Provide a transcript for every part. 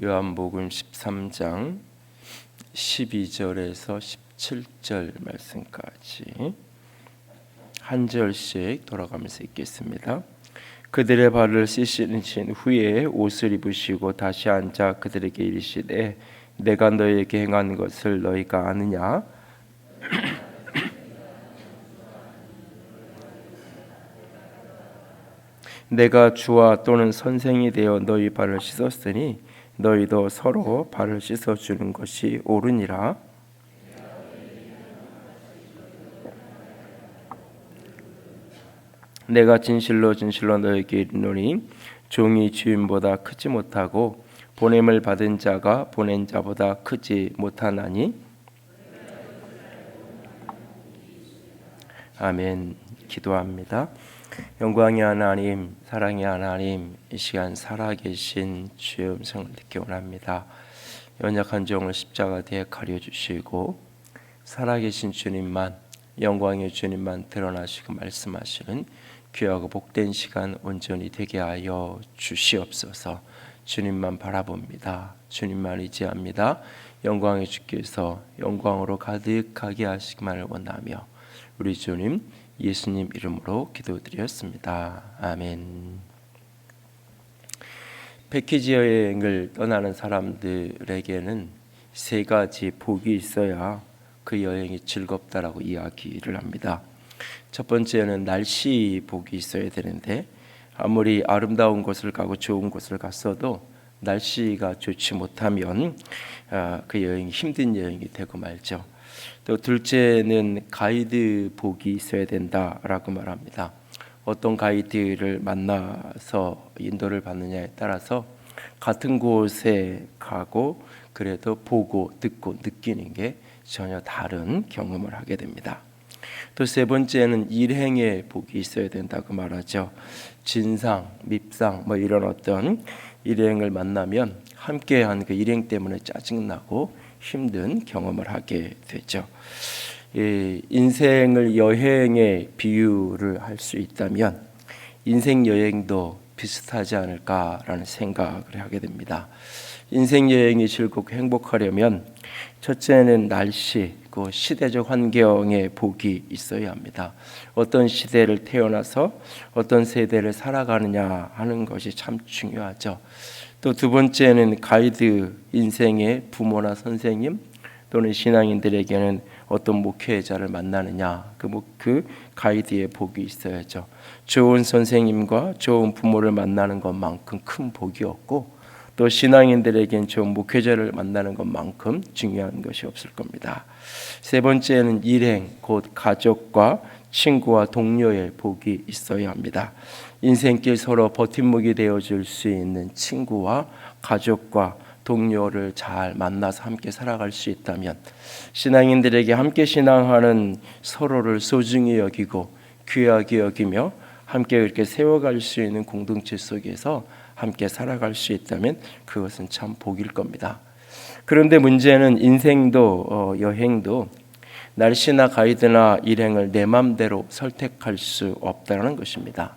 요한복음 13장 12절에서 17절 말씀까지 한 절씩 돌아가면서 읽겠습니다. 그들의 발을 씻으신 후에 옷을 입으시고 다시 앉아 그들에게 이르시되 내가 너희에게 행한 것을 너희가 아느냐? 내가 주와 또는 선생이 되어 너희 발을 씻었으니 너희도 서로 발을 씻어주는 것이 옳으니라. 내가 진실로 진실로 너희에게 이르노니 종이 주인보다 크지 못하고 보냄을 받은 자가 보낸 자보다 크지 못하나니. 아멘. 기도합니다. 영광의 하나님, 사랑의 하나님, 이 시간 살아계신 주의 음성을 듣기 원합니다. 연약한 종을 십자가대에 가려주시고 살아계신 주님만, 영광의 주님만 드러나시고 말씀하시는 귀하고 복된 시간 온전히 되게 하여 주시옵소서. 주님만 바라봅니다. 주님만 의지합니다. 영광의 주께서 영광으로 가득하게 하시기만을 원하며 우리 주님 예수님 이름으로 기도드렸습니다. 아멘. 패키지 여행을 떠나는 사람들에게는 세 가지 복이 있어야 그 여행이 즐겁다라고 이야기를 합니다. 첫 번째는 날씨 복이 있어야 되는데 아무리 아름다운 곳을 가고 좋은 곳을 갔어도 날씨가 좋지 못하면 그 여행이 힘든 여행이 되고 말죠. 또 둘째는 가이드 복이 있어야 된다라고 말합니다. 어떤 가이드를 만나서 인도를 받느냐에 따라서 같은 곳에 가고 그래도 보고 듣고 느끼는 게 전혀 다른 경험을 하게 됩니다. 또 세 번째는 일행의 복이 있어야 된다고 말하죠. 진상, 밉상 이런 어떤 일행을 만나면 함께한 그 일행 때문에 짜증나고 힘든 경험을 하게 되죠. 인생을 여행에 비유를 할 수 있다면 인생 여행도 비슷하지 않을까라는 생각을 하게 됩니다. 인생 여행이 즐겁고 행복하려면 첫째는 날씨, 그 시대적 환경에 복이 있어야 합니다. 어떤 시대를 태어나서 어떤 세대를 살아가느냐 하는 것이 참 중요하죠. 또 두 번째는 가이드, 인생의 부모나 선생님 또는 신앙인들에게는 어떤 목회자를 만나느냐, 그 가이드의 복이 있어야죠. 좋은 선생님과 좋은 부모를 만나는 것만큼 큰 복이 없고 또 신앙인들에겐 좋은 목회자를 만나는 것만큼 중요한 것이 없을 겁니다. 세 번째는 일행, 곧 가족과 친구와 동료의 복이 있어야 합니다. 인생길 서로 버팀목이 되어줄 수 있는 친구와 가족과 동료를 잘 만나서 함께 살아갈 수 있다면 신앙인들에게 함께 신앙하는 서로를 소중히 여기고 귀하게 여기며 함께 그렇게 세워갈 수 있는 공동체 속에서 함께 살아갈 수 있다면 그것은 참 복일 겁니다. 그런데 문제는 인생도 여행도 날씨나 가이드나 일행을 내 맘대로 선택할 수 없다는 것입니다.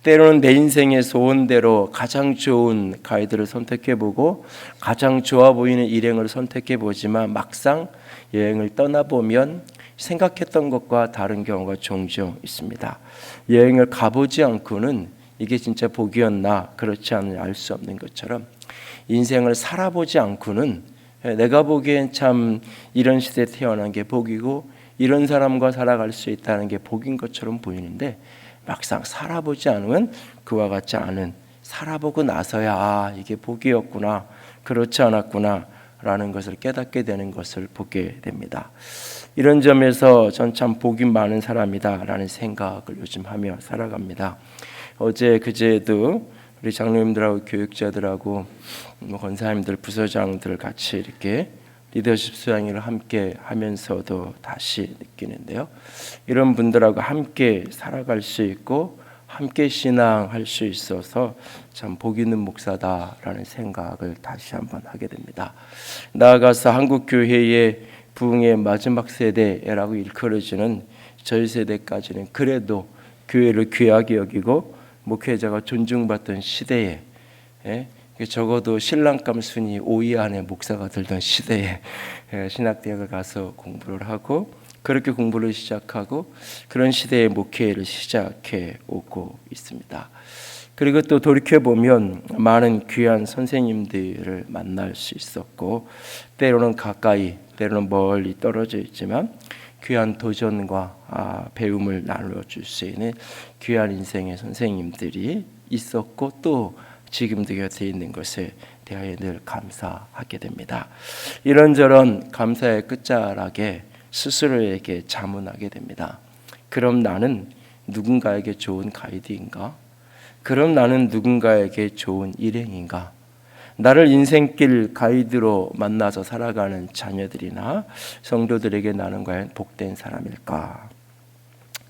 때로는 내 인생의 소원대로 가장 좋은 가이드를 선택해보고 가장 좋아 보이는 일행을 선택해보지만 막상 여행을 떠나보면 생각했던 것과 다른 경우가 종종 있습니다. 여행을 가보지 않고는 이게 진짜 복이었나 그렇지 않느냐 알 수 없는 것처럼 인생을 살아보지 않고는 내가 보기엔 참 이런 시대에 태어난 게 복이고 이런 사람과 살아갈 수 있다는 게 복인 것처럼 보이는데 막상 살아보지 않으면 그와 같지 않은, 살아보고 나서야 이게 복이었구나 그렇지 않았구나 라는 것을 깨닫게 되는 것을 보게 됩니다. 이런 점에서 전 참 복이 많은 사람이다 라는 생각을 요즘 하며 살아갑니다. 어제 그제도 우리 장로님들하고 교육자들하고 권사님들, 부서장들 같이 이렇게 리더십 수양회를 함께 하면서도 다시 느끼는데요. 이런 분들하고 함께 살아갈 수 있고 함께 신앙할 수 있어서 참 복 있는 목사다라는 생각을 다시 한번 하게 됩니다. 나아가서 한국교회의 부흥의 마지막 세대라고 일컬어지는 저희 세대까지는 그래도 교회를 귀하게 여기고 목회자가 존중받던 시대에 적어도 신랑감 순위 5위 안에 목사가 들던 시대에 신학대학을 가서 공부를 하고 그렇게 공부를 시작하고 그런 시대의 목회를 시작해 오고 있습니다. 그리고 또 돌이켜보면 많은 귀한 선생님들을 만날 수 있었고 때로는 가까이 때로는 멀리 떨어져 있지만 귀한 도전과 배움을 나눠줄 수 있는 귀한 인생의 선생님들이 있었고 또 지금도 곁에 있는 것에 대하여 늘 감사하게 됩니다. 이런저런 감사의 끝자락에 스스로에게 자문하게 됩니다. 그럼 나는 누군가에게 좋은 가이드인가? 그럼 나는 누군가에게 좋은 일행인가? 나를 인생길 가이드로 만나서 살아가는 자녀들이나 성도들에게 나는 과연 복된 사람일까?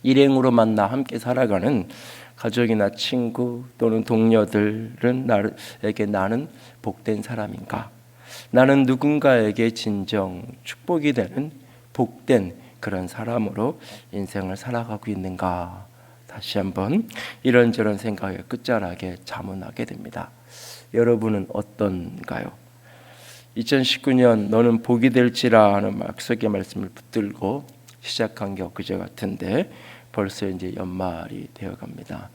일행으로 만나 함께 살아가는 가족이나 친구 또는 동료들은 나에게 나는 복된 사람인가? 나는 누군가에게 진정 축복이 되는 복된 그런 사람으로 인생을 살아가고 있는가? 다시 한번 이런저런 생각의 끝자락에 자문하게 됩니다. 여러분은 어떤가요? 2019년 너는 복이 될지라 하는 약속의 말씀을 붙들고 시작한 게 엊그제 같은데 벌써 이제 연말이 되어갑니다.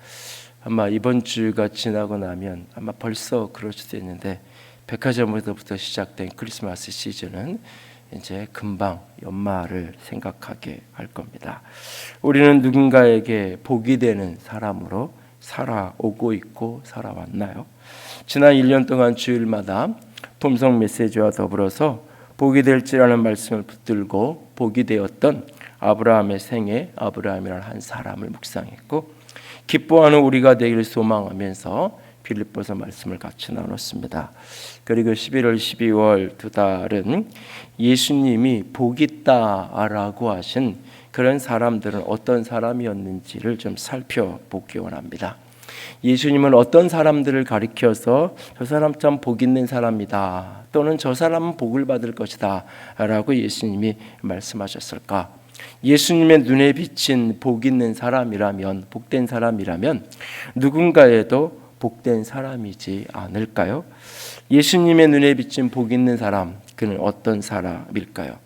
아마 이번 주가 지나고 나면 아마 벌써 그럴 수도 있는데 백화점에서부터 시작된 크리스마스 시즌은 이제 금방 연말을 생각하게 할 겁니다. 우리는 누군가에게 복이 되는 사람으로 살아오고 있고 살아왔나요? 지난 1년 동안 주일마다 품성 메시지와 더불어서 복이 될지라는 말씀을 붙들고 복이 되었던 아브라함의 생애, 아브라함이라는 한 사람을 묵상했고 기뻐하는 우리가 되기를 소망하면서 빌립보서 말씀을 같이 나눴습니다. 그리고 11월, 12월 두 달은 예수님이 복 있다라고 하신 그런 사람들은 어떤 사람이었는지를 좀 살펴보기 원합니다. 예수님은 어떤 사람들을 가리켜서 저 사람 참 복 있는 사람이다 또는 저 사람은 복을 받을 것이다 라고 예수님이 말씀하셨을까? 예수님의 눈에 비친 복 있는 사람이라면 복된 사람이라면 누군가에도 복된 사람이지 않을까요? 예수님의 눈에 비친 복 있는 사람, 그는 어떤 사람일까요?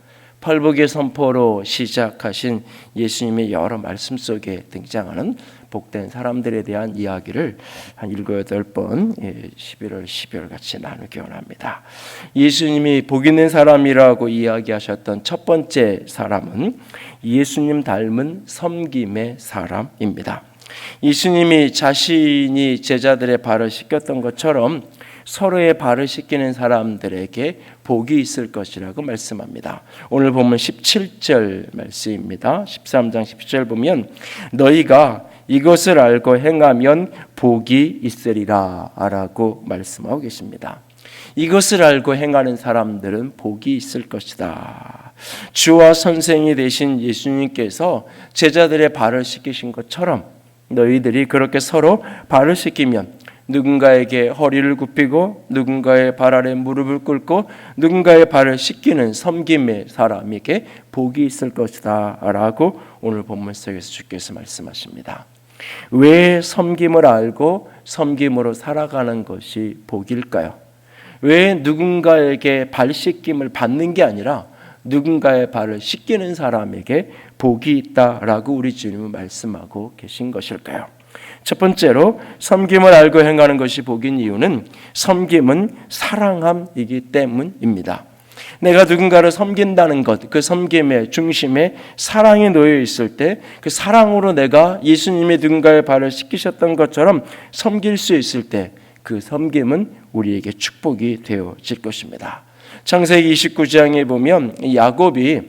팔복의 선포로 시작하신 예수님의 여러 말씀 속에 등장하는 복된 사람들에 대한 이야기를 한 7, 8번 11월, 12월 같이 나누기 원합니다. 예수님이 복 있는 사람이라고 이야기하셨던 첫 번째 사람은 예수님 닮은 섬김의 사람입니다. 예수님이 자신이 제자들의 발을 씻겼던 것처럼 서로의 발을 씻기는 사람들에게 복이 있을 것이라고 말씀합니다. 오늘 보면 17절 말씀입니다. 13장 17절 보면 너희가 이것을 알고 행하면 복이 있으리라 라고 말씀하고 계십니다. 이것을 알고 행하는 사람들은 복이 있을 것이다. 주와 선생이 되신 예수님께서 제자들의 발을 씻기신 것처럼 너희들이 그렇게 서로 발을 씻기면 누군가에게 허리를 굽히고 누군가의 발 아래 무릎을 꿇고 누군가의 발을 씻기는 섬김의 사람에게 복이 있을 것이다 라고 오늘 본문 속에서 주께서 말씀하십니다. 왜 섬김을 알고 섬김으로 살아가는 것이 복일까요? 왜 누군가에게 발 씻김을 받는 게 아니라 누군가의 발을 씻기는 사람에게 복이 있다라고 우리 주님은 말씀하고 계신 것일까요? 첫 번째로 섬김을 알고 행하는 것이 복인 이유는 섬김은 사랑함이기 때문입니다. 내가 누군가를 섬긴다는 것, 그 섬김의 중심에 사랑이 놓여 있을 때 그 사랑으로 내가 예수님이 누군가의 발을 씻기셨던 것처럼 섬길 수 있을 때 그 섬김은 우리에게 축복이 되어질 것입니다. 창세기 29장에 보면 야곱이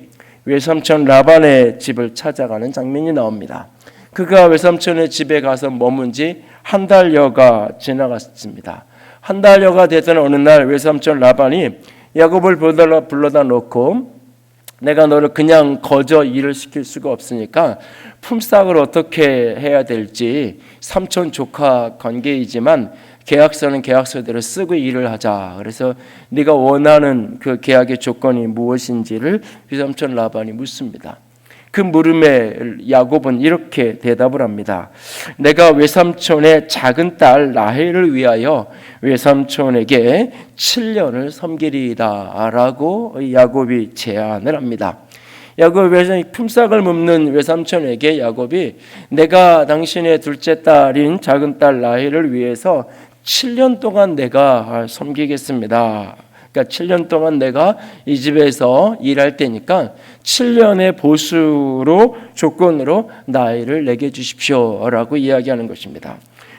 외삼촌 라반의 집을 찾아가는 장면이 나옵니다. 그가 외삼촌의 집에 가서 머문 지 한 달여가 지나갔습니다. 한 달여가 되던 어느 날 외삼촌 라반이 야곱을 불러다 놓고 내가 너를 그냥 거저 일을 시킬 수가 없으니까 품삯을 어떻게 해야 될지 삼촌 조카 관계이지만 계약서는 계약서대로 쓰고 일을 하자. 그래서 네가 원하는 그 계약의 조건이 무엇인지를 외삼촌 라반이 묻습니다. 그 물음에 야곱은 이렇게 대답을 합니다. 내가 외삼촌의 작은 딸 라헬을 위하여 외삼촌에게 7년을 섬기리이다 라고 야곱이 제안을 합니다. 야곱의 품삯을 묻는 외삼촌에게 야곱이 내가 당신의 둘째 딸인 작은 딸 라헬을 위해서 7년 동안 내가 섬기겠습니다. 그러니까 7년 동안 내가 이 집에서 일할 테니까 7년의 보수로 조건으로 나이를 내게 주십시오라고 이야기하는 것입니다.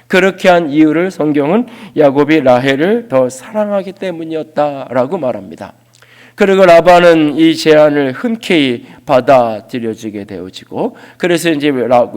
그렇게 한 이유를 성경은 야곱이 라헬을 더 사랑하기 때문이었다라고 말합니다. 그리고 라반은 이 제안을 흔쾌히 받아들여지게 되어지고, 그래서 이제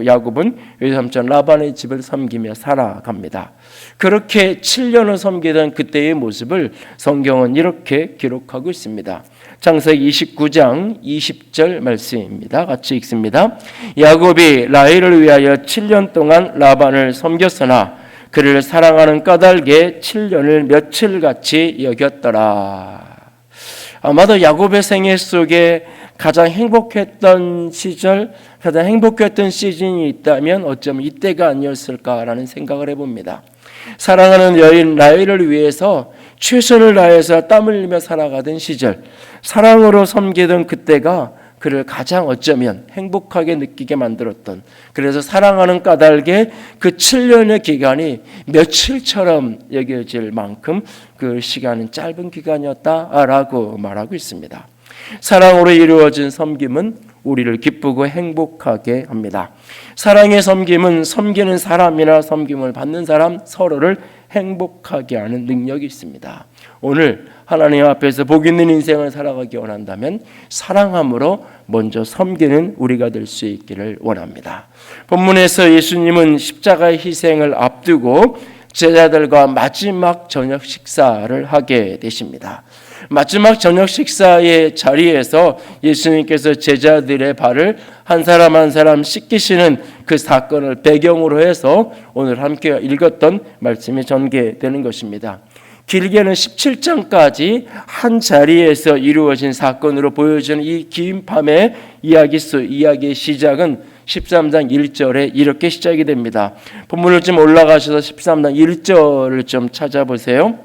야곱은 외삼촌 라반의 집을 섬기며 살아갑니다. 그렇게 7년을 섬기던 그때의 모습을 성경은 이렇게 기록하고 있습니다. 창세기 29장 20절 말씀입니다. 같이 읽습니다. 야곱이 라헬을 위하여 7년 동안 라반을 섬겼으나 그를 사랑하는 까닭에 7년을 며칠같이 여겼더라. 아마도 야곱의 생애 속에 가장 행복했던 시절, 가장 행복했던 시즌이 있다면 어쩌면 이때가 아니었을까라는 생각을 해봅니다. 사랑하는 여인 라헬을 위해서 최선을 다해서 땀 흘리며 살아가던 시절, 사랑으로 섬기던 그때가 그를 가장 어쩌면 행복하게 느끼게 만들었던, 그래서 사랑하는 까닭에 그 7년의 기간이 며칠처럼 여겨질 만큼 그 시간은 짧은 기간이었다라고 말하고 있습니다. 사랑으로 이루어진 섬김은 우리를 기쁘고 행복하게 합니다. 사랑의 섬김은 섬기는 사람이나 섬김을 받는 사람 서로를 행복하게 하는 능력이 있습니다. 오늘 하나님 앞에서 복 있는 인생을 살아가기 원한다면 사랑함으로 먼저 섬기는 우리가 될 수 있기를 원합니다. 본문에서 예수님은 십자가의 희생을 앞두고 제자들과 마지막 저녁 식사를 하게 되십니다. 마지막 저녁 식사의 자리에서 예수님께서 제자들의 발을 한 사람 한 사람 씻기시는 그 사건을 배경으로 해서 오늘 함께 읽었던 말씀이 전개되는 것입니다. 길게는 17장까지 한 자리에서 이루어진 사건으로 보여지는 이 긴 밤의 이야기의 시작은 13장 1절에 이렇게 시작이 됩니다. 본문을 좀 올라가셔서 13장 1절을 좀 찾아보세요.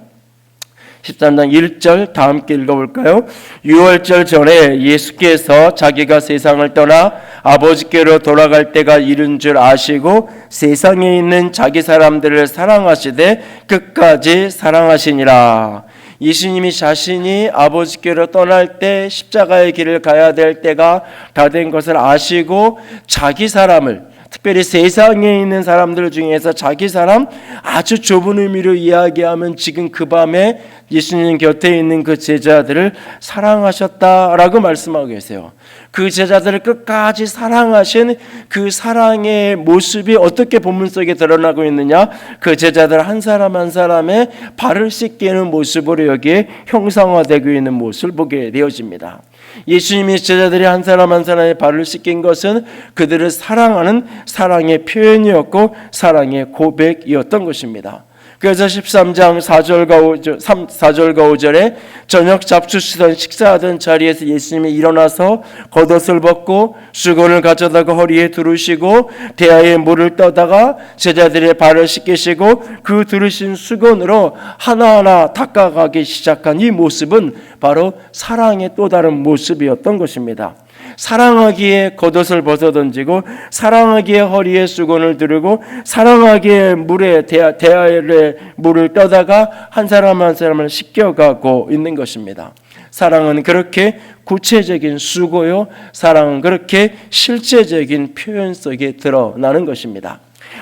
13장 1절 다 함께 읽어볼까요? 유월절 전에 예수께서 자기가 세상을 떠나 아버지께로 돌아갈 때가 이른 줄 아시고 세상에 있는 자기 사람들을 사랑하시되 끝까지 사랑하시니라. 예수님이 자신이 아버지께로 떠날 때 십자가의 길을 가야 될 때가 다 된 것을 아시고 자기 사람을, 특별히 세상에 있는 사람들 중에서 자기 사람, 아주 좁은 의미로 이야기하면 지금 그 밤에 예수님 곁에 있는 그 제자들을 사랑하셨다라고 말씀하고 계세요. 그 제자들을 끝까지 사랑하신 그 사랑의 모습이 어떻게 본문 속에 드러나고 있느냐? 그 제자들 한 사람 한 사람의 발을 씻기는 모습으로 여기에 형상화되고 있는 모습을 보게 되어집니다. 예수님이 제자들이 한 사람 한 사람의 발을 씻긴 것은 그들을 사랑하는 사랑의 표현이었고 사랑의 고백이었던 것입니다. 그래서 13장 4절과 5절에 저녁 잡수시던 식사하던 자리에서 예수님이 일어나서 겉옷을 벗고 수건을 가져다가 허리에 두르시고 대야에 물을 떠다가 제자들의 발을 씻기시고 그 두르신 수건으로 하나하나 닦아가기 시작한 이 모습은 바로 사랑의 또 다른 모습이었던 것입니다. 사랑하기에 겉옷을 벗어던지고 사랑하기에 허리에 수건을 두르고 사랑하기에 물에 대야에 물을 떠다가 한 사람 한 사람을 씻겨가고 있는 것입니다. 사랑은 그렇게 구체적인 수고요, 사랑은 그렇게 실제적인 표현 속에 드러나는 것입니다.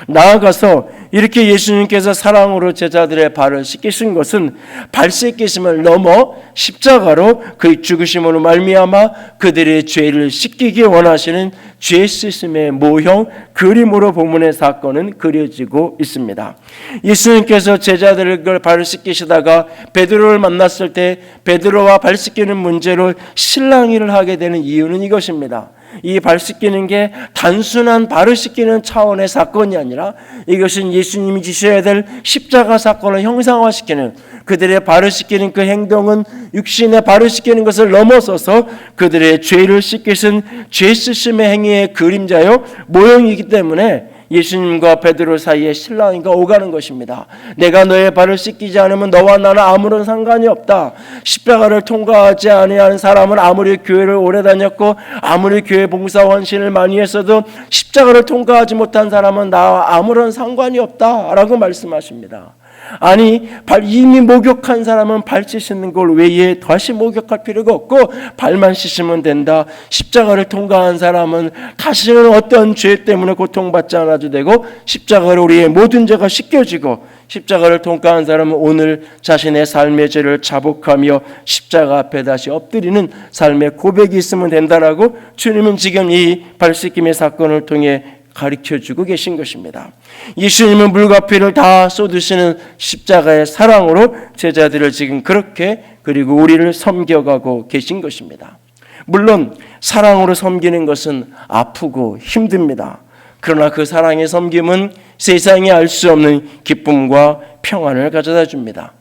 나아가서 이렇게 예수님께서 사랑으로 제자들의 발을 씻기신 것은 발 씻기심을 넘어 십자가로 그의 죽으심으로 말미암아 그들의 죄를 씻기기 원하시는 죄 씻음의 모형, 그림으로 본문의 사건은 그려지고 있습니다. 예수님께서 제자들을 발을 씻기시다가 베드로를 만났을 때 베드로와 발 씻기는 문제로 실랑이를 하게 되는 이유는 이것입니다. 이 발 씻기는 게 단순한 발을 씻기는 차원의 사건이 아니라 이것은 예수님이 지셔야 될 십자가 사건을 형상화시키는, 그들의 발을 씻기는 그 행동은 육신의 발을 씻기는 것을 넘어서서 그들의 죄를 씻기신 죄 쓰심의 행위의 그림자요 모형이기 때문에 예수님과 베드로 사이에 신랑이가 오가는 것입니다. 내가 너의 발을 씻기지 않으면 너와 나는 아무런 상관이 없다. 십자가를 통과하지 아니하는 사람은 아무리 교회를 오래 다녔고 아무리 교회 봉사 헌신을 많이 했어도 십자가를 통과하지 못한 사람은 나와 아무런 상관이 없다라고 말씀하십니다. 아니, 이미 목욕한 사람은 발 씻는 걸 외에 다시 목욕할 필요가 없고 발만 씻으면 된다. 십자가를 통과한 사람은 다시는 어떤 죄 때문에 고통받지 않아도 되고 십자가로 우리의 모든 죄가 씻겨지고, 십자가를 통과한 사람은 오늘 자신의 삶의 죄를 자복하며 십자가 앞에 다시 엎드리는 삶의 고백이 있으면 된다라고 주님은 지금 이 발 씻김의 사건을 통해 가르쳐주고 계신 것입니다. 예수님은 물과 피를 다 쏟으시는 십자가의 사랑으로 제자들을 지금 그렇게, 그리고 우리를 섬겨가고 계신 것입니다. 물론 사랑으로 섬기는 것은 아프고 힘듭니다. 그러나 그 사랑의 섬김은 세상이 알 수 없는 기쁨과 평안을 가져다 줍니다.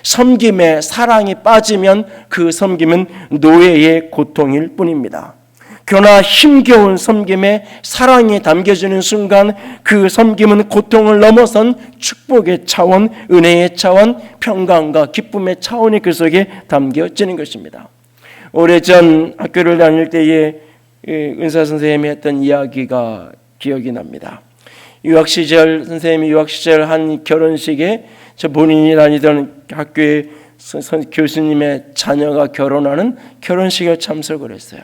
섬김에 사랑이 빠지면 그 섬김은 노예의 고통일 뿐입니다. 그러나 힘겨운 섬김에 사랑이 담겨지는 순간 그 섬김은 고통을 넘어선 축복의 차원, 은혜의 차원, 평강과 기쁨의 차원이 그 속에 담겨지는 것입니다. 오래전 학교를 다닐 때에 은사 선생님이 했던 이야기가 기억이 납니다. 선생님이 유학 시절 한 결혼식에 본인이 다니던 학교의 교수님의 자녀가 결혼하는 결혼식에 참석을 했어요.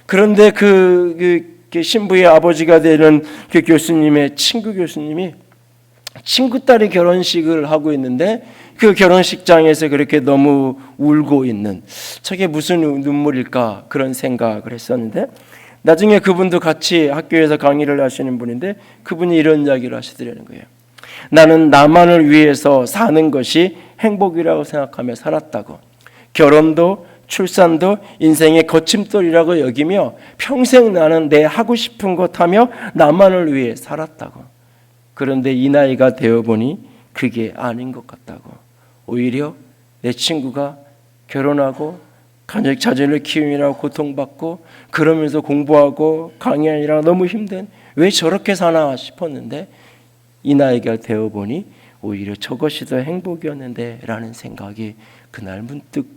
그런데 그 신부의 아버지가 되는 그 교수님의 친구 교수님이 친구 딸이 결혼식을 하고 있는데 그 결혼식장에서 그렇게 너무 울고 있는, 저게 무슨 눈물일까 그런 생각을 했었는데, 나중에 그분도 같이 학교에서 강의를 하시는 분인데 그분이 이런 이야기를 하시더라는 거예요. 나는 나만을 위해서 사는 것이 행복이라고 생각하며 살았다고. 결혼도 출산도 인생의 거침돌이라고 여기며 평생 나는 내 하고 싶은 것 하며 나만을 위해 살았다고. 그런데 이 나이가 되어보니 그게 아닌 것 같다고. 오히려 내 친구가 결혼하고 자녀를 키우느라고 고통받고 그러면서 공부하고 강의하느라 너무 힘든, 왜 저렇게 사나 싶었는데 이 나이가 되어보니 오히려 저것이 더 행복이었는데 라는 생각이 그날 문득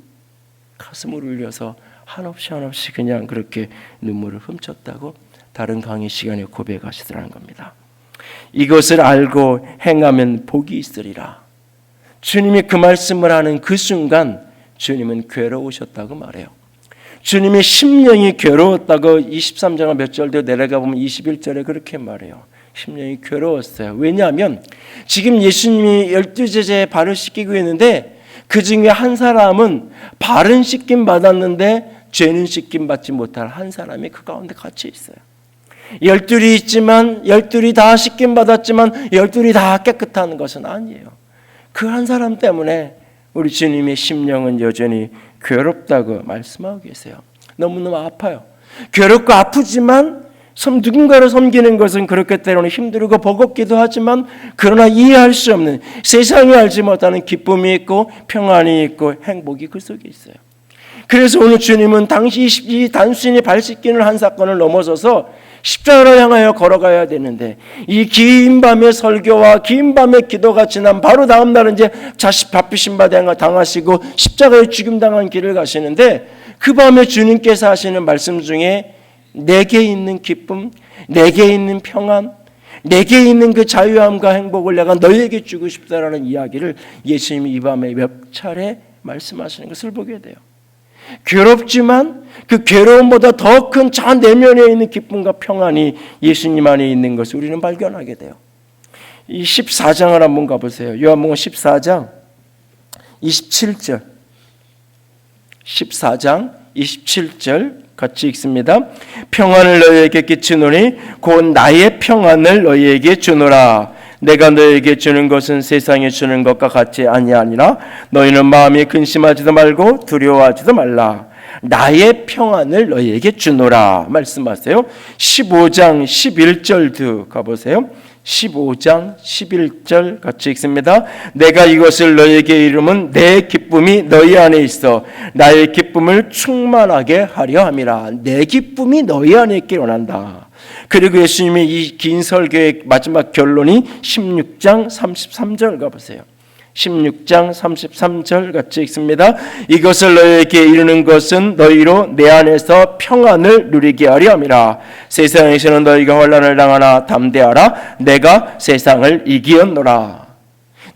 가슴을 울려서 한없이 그냥 그렇게 눈물을 훔쳤다고 다른 강의 시간에 고백하시더라는 겁니다. 이것을 알고 행하면 복이 있으리라. 주님이 그 말씀을 하는 그 순간 주님은 괴로우셨다고 말해요. 주님의 심령이 괴로웠다고 23장을 몇 절 더 내려가 보면 21절에 그렇게 말해요. 심령이 괴로웠어요. 왜냐하면 지금 예수님이 12제자의 발을 씻기고 있는데 그 중에 한 사람은 발은 씻김 받았는데 죄는 씻김 받지 못할 한 사람이 그 가운데 같이 있어요. 12이 있지만 12이 다 씻김 받았지만 12이 다 깨끗한 것은 아니에요. 그 한 사람 때문에 우리 주님의 심령은 여전히 괴롭다고 말씀하고 계세요. 너무너무 아파요. 괴롭고 아프지만 누군가를 섬기는 것은 그렇게 때로는 힘들고 버겁기도 하지만, 그러나 이해할 수 없는, 세상이 알지 못하는 기쁨이 있고 평안이 있고 행복이 그 속에 있어요. 그래서 오늘 주님은 당시 단순히 발 씻기는 한 사건을 넘어서서 십자가를 향하여 걸어가야 되는데, 이 긴 밤의 설교와 긴 밤의 기도가 지난 바로 다음 날은 이제 자식 바쁘신 바 당하시고 십자가에 죽임당한 길을 가시는데, 그 밤에 주님께서 하시는 말씀 중에 내게 있는 기쁨, 내게 있는 평안, 내게 있는 그 자유함과 행복을 내가 너에게 주고 싶다라는 이야기를 예수님이 이 밤에 몇 차례 말씀하시는 것을 보게 돼요. 괴롭지만 그 괴로움보다 더 큰 저 내면에 있는 기쁨과 평안이 예수님 안에 있는 것을 우리는 발견하게 돼요. 이 14장을 한번 가보세요. 요한복음 14장 27절, 14장 27절 같이 읽습니다. 평안을 너희에게 끼치노니 곧 나의 평안을 너희에게 주노라. 내가 너희에게 주는 것은 세상에 주는 것과 같이 아니하니라. 너희는 마음이 근심하지도 말고 두려워하지도 말라. 나의 평안을 너희에게 주노라 말씀하세요. 15장 11절도 가보세요. 15장 11절 같이 읽습니다. 내가 이것을 너희에게 이름은 내 기쁨이 너희 안에 있어 나의 기쁨을 충만하게 하려 함이라. 내 기쁨이 너희 안에 있기를 원한다. 그리고 예수님의 이 긴 설교의 마지막 결론이 16장 33절 가보세요. 16장 33절 같이 읽습니다. 이것을 너희에게 이르는 것은 너희로 내 안에서 평안을 누리게 하려 함이라. 세상에서는 너희가 환난을 당하나 담대하라. 내가 세상을 이기었노라.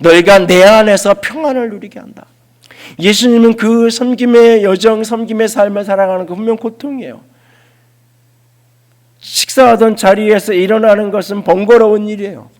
너희가 내 안에서 평안을 누리게 한다. 예수님은 그 섬김의 여정, 섬김의 삶을 살아가는 그 분명 고통이에요. 식사하던 자리에서 일어나는 것은 번거로운 일이에요.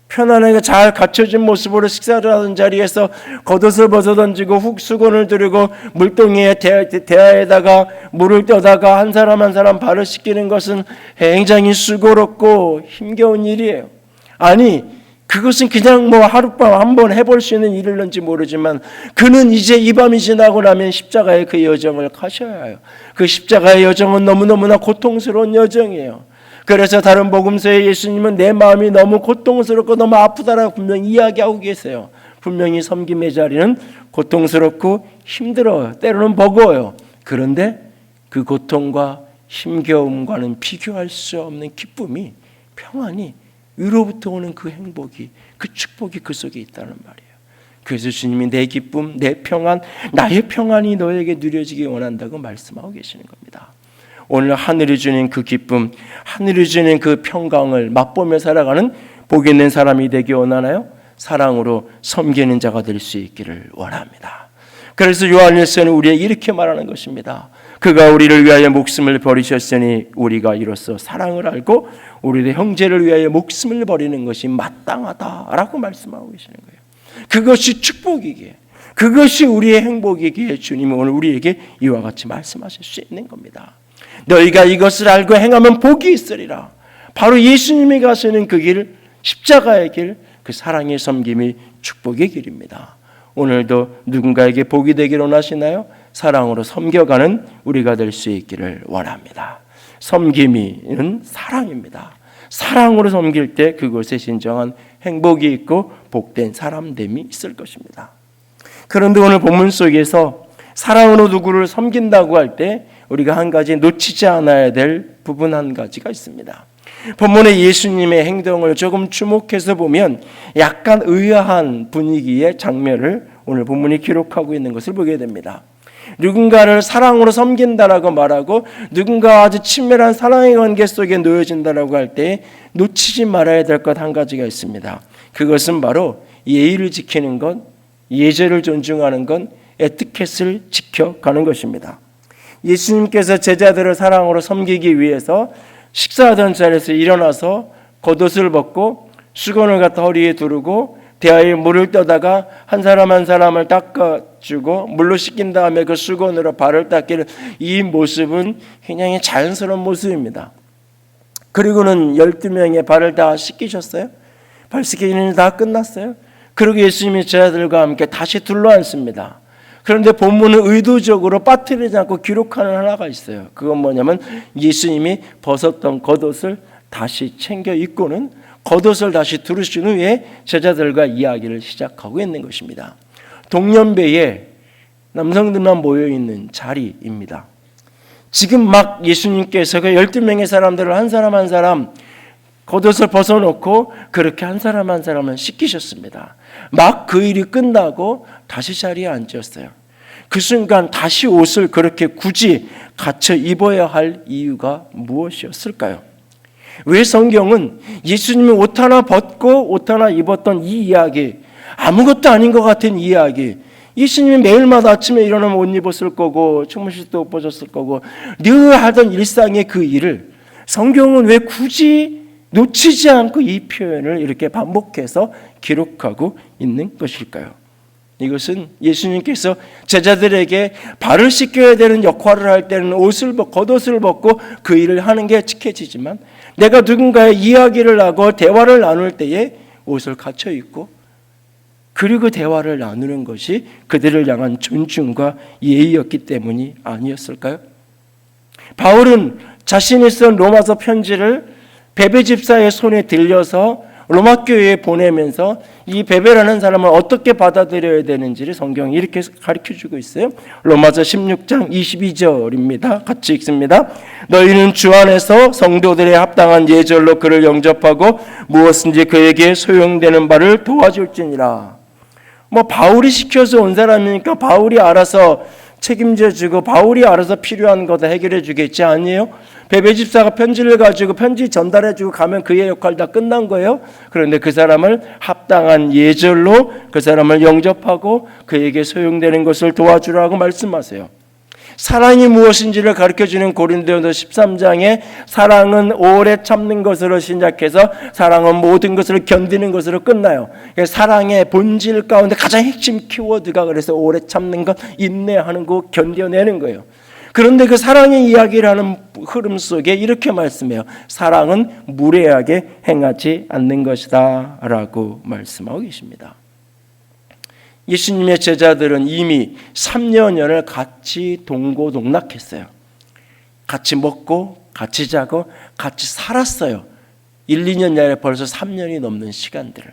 편안하게 잘 갖춰진 모습으로 식사를 하던 자리에서 겉옷을 벗어던지고 훅 수건을 들고 물동이에 대야에다가 물을 떠다가 한 사람 한 사람 발을 씻기는 것은 굉장히 수고롭고 힘겨운 일이에요. 아니, 그것은 그냥 뭐 하룻밤 한번 해볼 수 있는 일일런지 모르지만 그는 이제 이 밤이 지나고 나면 십자가의 그 여정을 가셔야 해요. 그 십자가의 여정은 너무너무나 고통스러운 여정이에요. 그래서 다른 복음서에 예수님은 내 마음이 너무 고통스럽고 너무 아프다라고 분명히 이야기하고 계세요. 분명히 섬김의 자리는 고통스럽고 힘들어요. 때로는 버거워요. 그런데 그 고통과 힘겨움과는 비교할 수 없는 기쁨이, 평안이, 위로부터 오는 그 행복이, 그 축복이 그 속에 있다는 말이에요. 그래서 주님이 내 기쁨, 내 평안, 나의 평안이 너에게 누려지기 원한다고 말씀하고 계시는 겁니다. 오늘 하늘이 주는 그 기쁨, 하늘이 주는 그 평강을 맛보며 살아가는 복 있는 사람이 되기 원하나요? 사랑으로 섬기는 자가 될 수 있기를 원합니다. 그래서 요한일서는 우리에게 이렇게 말하는 것입니다. 그가 우리를 위하여 목숨을 버리셨으니 우리가 이로써 사랑을 알고 우리의 형제를 위하여 목숨을 버리는 것이 마땅하다라고 말씀하고 계시는 거예요. 그것이 축복이기에, 그것이 우리의 행복이기에 주님은 오늘 우리에게 이와 같이 말씀하실 수 있는 겁니다. 너희가 이것을 알고 행하면 복이 있으리라. 바로 예수님이 가시는 그 길, 십자가의 길, 그 사랑의 섬김이 축복의 길입니다. 오늘도 누군가에게 복이 되기를 원하시나요? 사랑으로 섬겨가는 우리가 될 수 있기를 원합니다. 섬김이는 사랑입니다. 사랑으로 섬길 때 그곳에 진정한 행복이 있고 복된 사람됨이 있을 것입니다. 그런데 오늘 본문 속에서 사랑으로 누구를 섬긴다고 할 때 우리가 한 가지 놓치지 않아야 될 부분 한 가지가 있습니다. 본문의 예수님의 행동을 조금 주목해서 보면 약간 의아한 분위기의 장면을 오늘 본문이 기록하고 있는 것을 보게 됩니다. 누군가를 사랑으로 섬긴다라고 말하고 누군가와 아주 친밀한 사랑의 관계 속에 놓여진다라고 할 때 놓치지 말아야 될 것 한 가지가 있습니다. 그것은 바로 예의를 지키는 것, 예절을 존중하는 것, 에티켓을 지켜가는 것입니다. 예수님께서 제자들을 사랑으로 섬기기 위해서 식사하던 자리에서 일어나서 겉옷을 벗고 수건을 갖다 허리에 두르고 대야에 물을 떠다가 한 사람 한 사람을 닦아주고 물로 씻긴 다음에 그 수건으로 발을 닦기를, 이 모습은 굉장히 자연스러운 모습입니다. 그리고는 12명의 발을 다 씻기셨어요. 발 씻기는 일 다 끝났어요. 그리고 예수님이 제자들과 함께 다시 둘러앉습니다. 그런데 본문은 의도적으로 빠뜨리지 않고 기록하는 하나가 있어요. 그건 뭐냐면 예수님이 벗었던 겉옷을 다시 챙겨 입고는 겉옷을 다시 두르신 후에 제자들과 이야기를 시작하고 있는 것입니다. 동년배에 남성들만 모여있는 자리입니다. 지금 막 예수님께서 그 12명의 사람들을 한 사람 한 사람 겉옷을 벗어놓고 그렇게 한 사람 한 사람을 씻기셨습니다. 막 그 일이 끝나고 다시 자리에 앉았어요. 그 순간 다시 옷을 그렇게 굳이 갖춰 입어야 할 이유가 무엇이었을까요? 왜 성경은 예수님이 옷 하나 벗고 옷 하나 입었던 이 이야기, 아무것도 아닌 것 같은 이야기, 예수님이 매일마다 아침에 일어나면 옷 입었을 거고 주무실 때 옷 벗었을 거고 늘 하던 일상의 그 일을 성경은 왜 굳이 놓치지 않고 이 표현을 이렇게 반복해서 기록하고 있는 것일까요? 이것은 예수님께서 제자들에게 발을 씻겨야 되는 역할을 할 때는 겉옷을 벗고 그 일을 하는 게 지켜지지만 내가 누군가의 이야기를 하고 대화를 나눌 때에 옷을 갖춰 입고 그리고 대화를 나누는 것이 그들을 향한 존중과 예의였기 때문이 아니었을까요? 바울은 자신이 쓴 로마서 편지를 베베 집사의 손에 들려서 로마 교회에 보내면서 이 베베라는 사람을 어떻게 받아들여야 되는지를 성경이 이렇게 가르쳐주고 있어요. 로마서 16장 22절입니다. 같이 읽습니다. 너희는 주 안에서 성도들의 합당한 예절로 그를 영접하고 무엇인지 그에게 소용되는 바를 도와줄지니라. 바울이 시켜서 온 사람이니까 바울이 알아서 책임져주고 바울이 알아서 필요한 거 다 해결해 주겠지, 아니에요? 베베 집사가 편지를 가지고 편지 전달해주고 가면 그의 역할 다 끝난 거예요. 그런데 그 사람을 합당한 예절로 그 사람을 영접하고 그에게 소용되는 것을 도와주라고 말씀하세요. 사랑이 무엇인지를 가르쳐주는 고린도전서 13장에 사랑은 오래 참는 것으로 시작해서 사랑은 모든 것을 견디는 것으로 끝나요. 사랑의 본질 가운데 가장 핵심 키워드가 그래서 오래 참는 것, 인내하는 것, 견뎌내는 거예요. 그런데 그 사랑의 이야기를 하는 흐름 속에 이렇게 말씀해요. 사랑은 무례하게 행하지 않는 것이다 라고 말씀하고 계십니다. 예수님의 제자들은 이미 3년을 같이 동고동락했어요. 같이 먹고 같이 자고 같이 살았어요. 1, 2년 아니라 벌써 3년이 넘는 시간들을.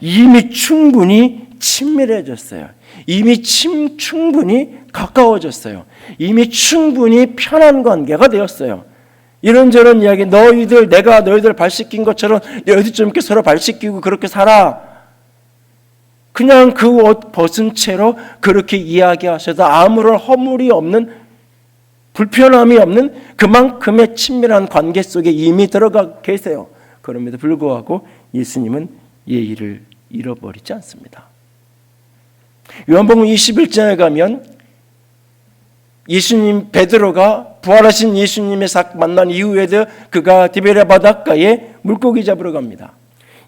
이미 충분히 친밀해졌어요. 이미 충분히 가까워졌어요. 이미 충분히 편한 관계가 되었어요. 이런저런 이야기, 내가 너희들 발 씻긴 것처럼 너희들 좀 이렇게 서로 발 씻기고 그렇게 살아. 그냥 그 옷 벗은 채로 그렇게 이야기하셔도 아무런 허물이 없는, 불편함이 없는 그만큼의 친밀한 관계 속에 이미 들어가 계세요. 그럼에도 불구하고 예수님은 예의를 잃어버리지 않습니다. 요한복음 21장에 가면 베드로가 부활하신 예수님의 만난 이후에도 그가 디베랴 바닷가에 물고기 잡으러 갑니다.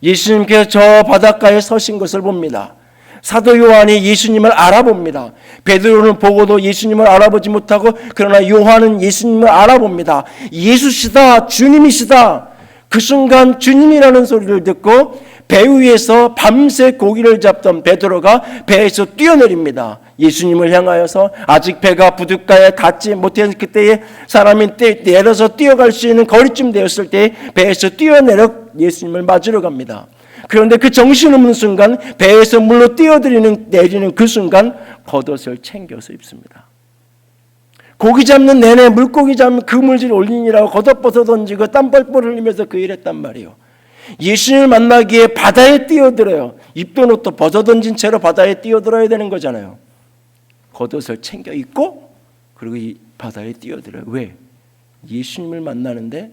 예수님께서 저 바닷가에 서신 것을 봅니다. 사도 요한이 예수님을 알아봅니다. 베드로는 보고도 예수님을 알아보지 못하고 그러나 요한은 예수님을 알아봅니다. 예수시다, 주님이시다. 그 순간 주님이라는 소리를 듣고 배 위에서 밤새 고기를 잡던 베드로가 배에서 뛰어내립니다. 예수님을 향하여서 아직 배가 부둣가에 닿지 못한 그때에 사람이 내려서 뛰어갈 수 있는 거리쯤 되었을 때 배에서 뛰어내려 예수님을 맞으러 갑니다. 그런데 그 정신없는 순간 배에서 물로 내리는 그 순간 겉옷을 챙겨서 입습니다. 고기 잡는 내내 물고기 잡는 그물질 올리느라고 겉옷 벗어 던지고 땀 뻘뻘 흘리면서 그 일했단 말이에요. 예수님을 만나기에 바다에 뛰어들어요. 입던 옷도 벗어 던진 채로 바다에 뛰어들어야 되는 거잖아요. 겉옷을 챙겨 입고 그리고 이 바다에 뛰어들어요. 왜? 예수님을 만나는데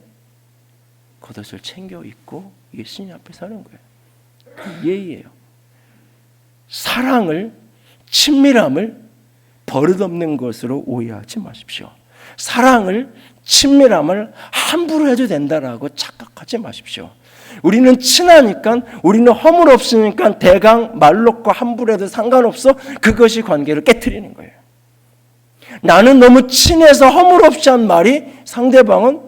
겉옷을 챙겨 입고 예수님 앞에 서는 거예요. 그 예의예요. 사랑을, 친밀함을 버릇없는 것으로 오해하지 마십시오. 사랑을, 친밀함을 함부로 해도 된다라고 착각하지 마십시오. 우리는 친하니까, 우리는 허물 없으니까 대강 말 놓고 함부로 해도 상관없어. 그것이 관계를 깨트리는 거예요. 나는 너무 친해서 허물 없이 한 말이 상대방은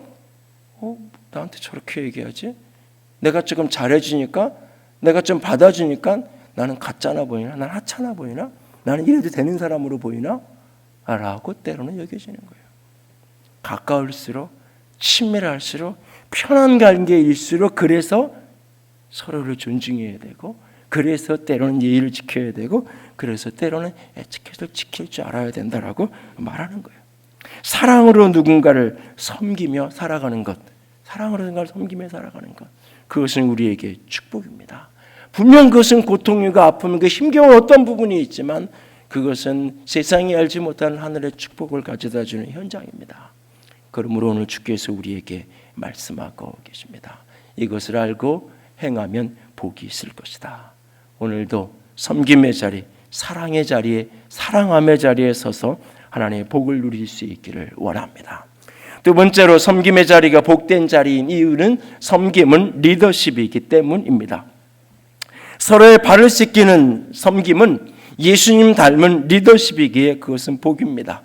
나한테 저렇게 얘기하지? 내가 조금 잘해주니까, 내가 좀 받아주니까 나는 가짜나 보이나? 나는 하찮아 보이나? 나는 이래도 되는 사람으로 보이나? 라고 때로는 여겨지는 거예요. 가까울수록, 친밀할수록, 편한 관계일수록 그래서 서로를 존중해야 되고, 그래서 때로는 예의를 지켜야 되고, 그래서 때로는 에티켓을 지킬 줄 알아야 된다라고 말하는 거예요. 사랑으로 누군가를 섬기며 살아가는 것, 사랑으로 누군가를 섬기며 살아가는 것, 그것은 우리에게 축복입니다. 분명 그것은 고통과 아픔과 힘겨운 어떤 부분이 있지만 그것은 세상이 알지 못하는 하늘의 축복을 가져다주는 현장입니다. 그러므로 오늘 주께서 우리에게 말씀하고 계십니다. 이것을 알고 행하면 복이 있을 것이다. 오늘도 섬김의 자리, 사랑의 자리에, 사랑함의 자리에 서서 하나님의 복을 누릴 수 있기를 원합니다. 두 번째로 섬김의 자리가 복된 자리인 이유는 섬김은 리더십이기 때문입니다. 서로의 발을 씻기는 섬김은 예수님 닮은 리더십이기에 그것은 복입니다.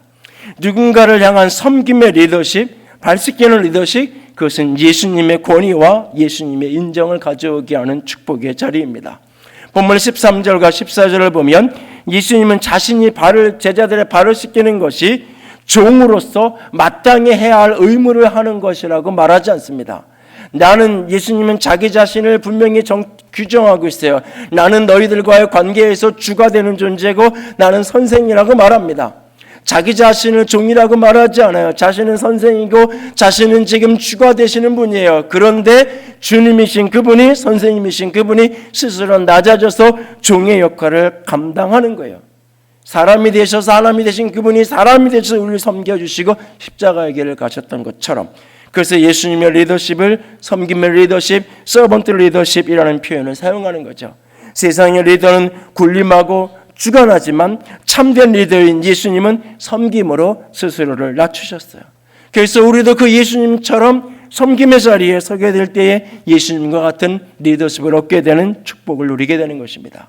누군가를 향한 섬김의 리더십, 발 씻기는 리더십, 그것은 예수님의 권위와 예수님의 인정을 가져오게 하는 축복의 자리입니다. 본문 13절과 14절을 보면 예수님은 자신이 제자들의 발을 씻기는 것이 종으로서 마땅히 해야 할 의무를 하는 것이라고 말하지 않습니다. 예수님은 자기 자신을 분명히 규정하고 있어요. 나는 너희들과의 관계에서 주가 되는 존재고 나는 선생이라고 말합니다. 자기 자신을 종이라고 말하지 않아요. 자신은 선생이고 자신은 지금 주가 되시는 분이에요. 그런데 주님이신 그분이, 선생님이신 그분이 스스로 낮아져서 종의 역할을 감당하는 거예요. 사람이 되셔서 하나님이 되신 그분이 사람이 되셔서 우리를 섬겨주시고 십자가의 길을 가셨던 것처럼, 그래서 예수님의 리더십을 섬김의 리더십, 서번트 리더십이라는 표현을 사용하는 거죠. 세상의 리더는 군림하고 주관하지만 참된 리더인 예수님은 섬김으로 스스로를 낮추셨어요. 그래서 우리도 그 예수님처럼 섬김의 자리에 서게 될 때에 예수님과 같은 리더십을 얻게 되는 축복을 누리게 되는 것입니다.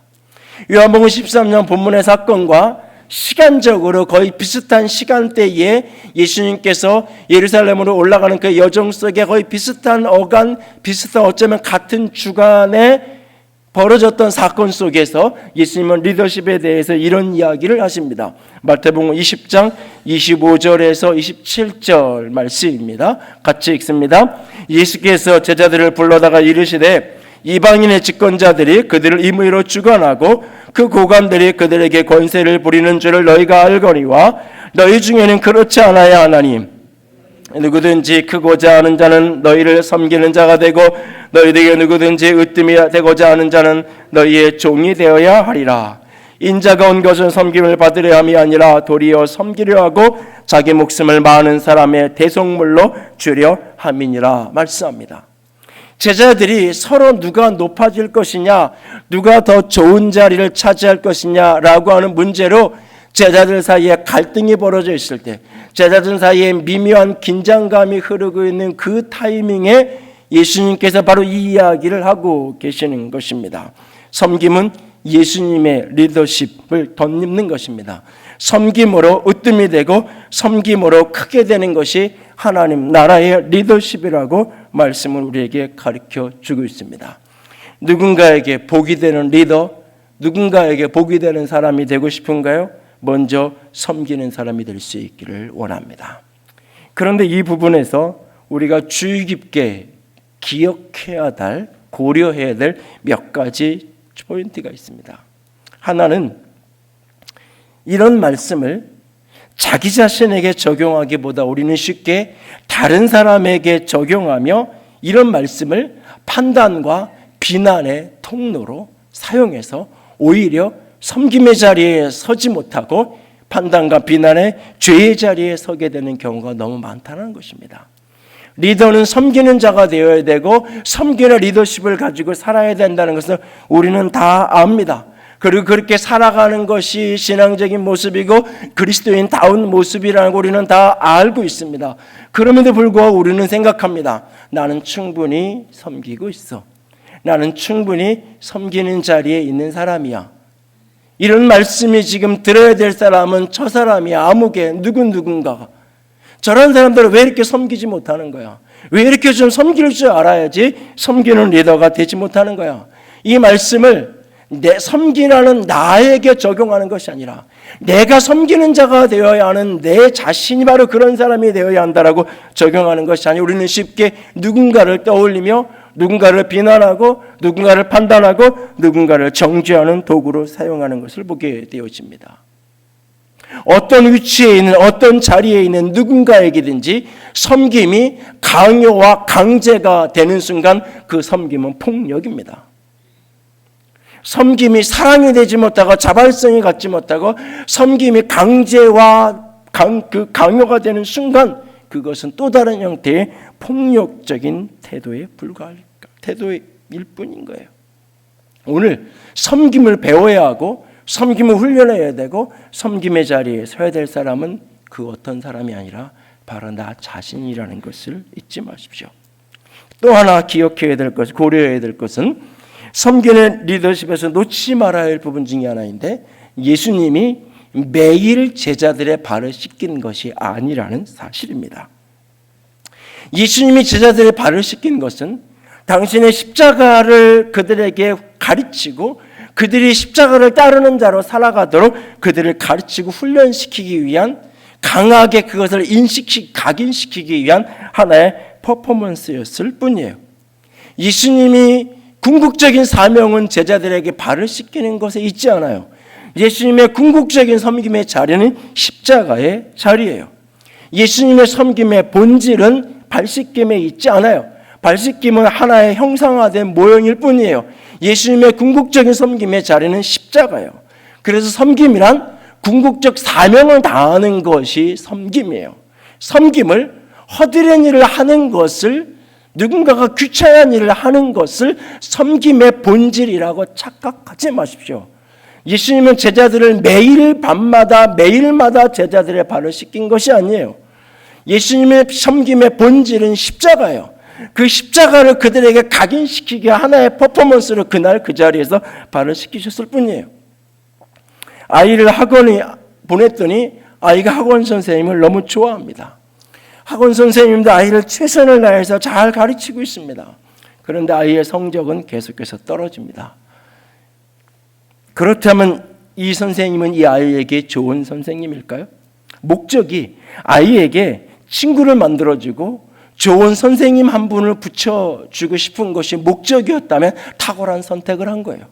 요한복음 13년 본문의 사건과 시간적으로 거의 비슷한 시간대에 예수님께서 예루살렘으로 올라가는 그 여정 속에 거의 비슷한 어쩌면 같은 주간에 벌어졌던 사건 속에서 예수님은 리더십에 대해서 이런 이야기를 하십니다. 마태복음 20장 25절에서 27절 말씀입니다. 같이 읽습니다. 예수께서 제자들을 불러다가 이르시되 이방인의 집권자들이 그들을 임의로 주관하고 그 고관들이 그들에게 권세를 부리는 줄을 너희가 알거니와 너희 중에는 그렇지 않아야 하나니 누구든지 크고자 하는 자는 너희를 섬기는 자가 되고 너희에게 누구든지 으뜸이 되고자 하는 자는 너희의 종이 되어야 하리라. 인자가 온 것은 섬김을 받으려 함이 아니라 도리어 섬기려 하고 자기 목숨을 많은 사람의 대속물로 주려 함이니라 말씀합니다. 제자들이 서로 누가 높아질 것이냐, 누가 더 좋은 자리를 차지할 것이냐라고 하는 문제로 제자들 사이에 갈등이 벌어져 있을 때, 제자들 사이에 미묘한 긴장감이 흐르고 있는 그 타이밍에 예수님께서 바로 이 이야기를 하고 계시는 것입니다. 섬김은 예수님의 리더십을 덧입는 것입니다. 섬김으로 으뜸이 되고 섬김으로 크게 되는 것이 하나님 나라의 리더십이라고 말씀을 우리에게 가르쳐 주고 있습니다. 누군가에게 복이 되는 리더, 누군가에게 복이 되는 사람이 되고 싶은가요? 먼저 섬기는 사람이 될 수 있기를 원합니다. 그런데 이 부분에서 우리가 주의 깊게 기억해야 될, 고려해야 될 몇 가지 포인트가 있습니다. 하나는 이런 말씀을 자기 자신에게 적용하기보다 우리는 쉽게 다른 사람에게 적용하며 이런 말씀을 판단과 비난의 통로로 사용해서 오히려 섬김의 자리에 서지 못하고 판단과 비난의 죄의 자리에 서게 되는 경우가 너무 많다는 것입니다. 리더는 섬기는 자가 되어야 되고 섬기는 리더십을 가지고 살아야 된다는 것을 우리는 다 압니다. 그리고 그렇게 살아가는 것이 신앙적인 모습이고 그리스도인다운 모습이라는 걸 우리는 다 알고 있습니다. 그럼에도 불구하고 우리는 생각합니다. 나는 충분히 섬기고 있어. 나는 충분히 섬기는 자리에 있는 사람이야. 이런 말씀이 지금 들어야 될 사람은 저 사람이야. 아무개 누군가가. 저런 사람들은 왜 이렇게 섬기지 못하는 거야? 왜 이렇게 좀 섬길 줄 알아야지 섬기는 리더가 되지 못하는 거야? 이 말씀을 섬기라는 나에게 적용하는 것이 아니라 내가 섬기는 자가 되어야 하는 내 자신이 바로 그런 사람이 되어야 한다라고 적용하는 것이 아니라 우리는 쉽게 누군가를 떠올리며 누군가를 비난하고 누군가를 판단하고 누군가를 정죄하는 도구로 사용하는 것을 보게 되어집니다. 어떤 위치에 있는 어떤 자리에 있는 누군가에게든지 섬김이 강요와 강제가 되는 순간 그 섬김은 폭력입니다. 섬김이 사랑이 되지 못하고 자발성이 갖지 못하고 섬김이 강제와 강요가 되는 순간 그것은 또 다른 형태의 폭력적인 태도일 뿐인 거예요. 오늘 섬김을 배워야 하고 섬김을 훈련해야 되고 섬김의 자리에 서야 될 사람은 그 어떤 사람이 아니라 바로 나 자신이라는 것을 잊지 마십시오. 또 하나 기억해야 될 것, 고려해야 될 것은 섬기는 리더십에서 놓치지 말아야 할 부분 중에 하나인데 예수님이 매일 제자들의 발을 씻긴 것이 아니라는 사실입니다. 예수님이 제자들의 발을 씻긴 것은 당신의 십자가를 그들에게 가르치고 그들이 십자가를 따르는 자로 살아가도록 그들을 가르치고 훈련시키기 위한, 강하게 그것을 각인시키기 위한 하나의 퍼포먼스였을 뿐이에요. 예수님이 궁극적인 사명은 제자들에게 발을 씻기는 것에 있지 않아요. 예수님의 궁극적인 섬김의 자리는 십자가의 자리예요. 예수님의 섬김의 본질은 발 씻김에 있지 않아요. 발 씻김은 하나의 형상화된 모형일 뿐이에요. 예수님의 궁극적인 섬김의 자리는 십자가예요. 그래서 섬김이란 궁극적 사명을 다하는 것이 섬김이에요. 섬김을 허드렛 일을 하는 것을, 누군가가 귀찮은 일을 하는 것을 섬김의 본질이라고 착각하지 마십시오. 예수님은 제자들을 매일마다 제자들의 발을 씻긴 것이 아니에요. 예수님의 섬김의 본질은 십자가예요. 그 십자가를 그들에게 각인시키기 하나의 퍼포먼스로 그날 그 자리에서 발을 씻기셨을 뿐이에요. 아이를 학원에 보냈더니 아이가 학원 선생님을 너무 좋아합니다. 학원 선생님도 아이를 최선을 다해서 잘 가르치고 있습니다. 그런데 아이의 성적은 계속해서 떨어집니다. 그렇다면 이 선생님은 이 아이에게 좋은 선생님일까요? 목적이 아이에게 친구를 만들어주고 좋은 선생님 한 분을 붙여주고 싶은 것이 목적이었다면 탁월한 선택을 한 거예요.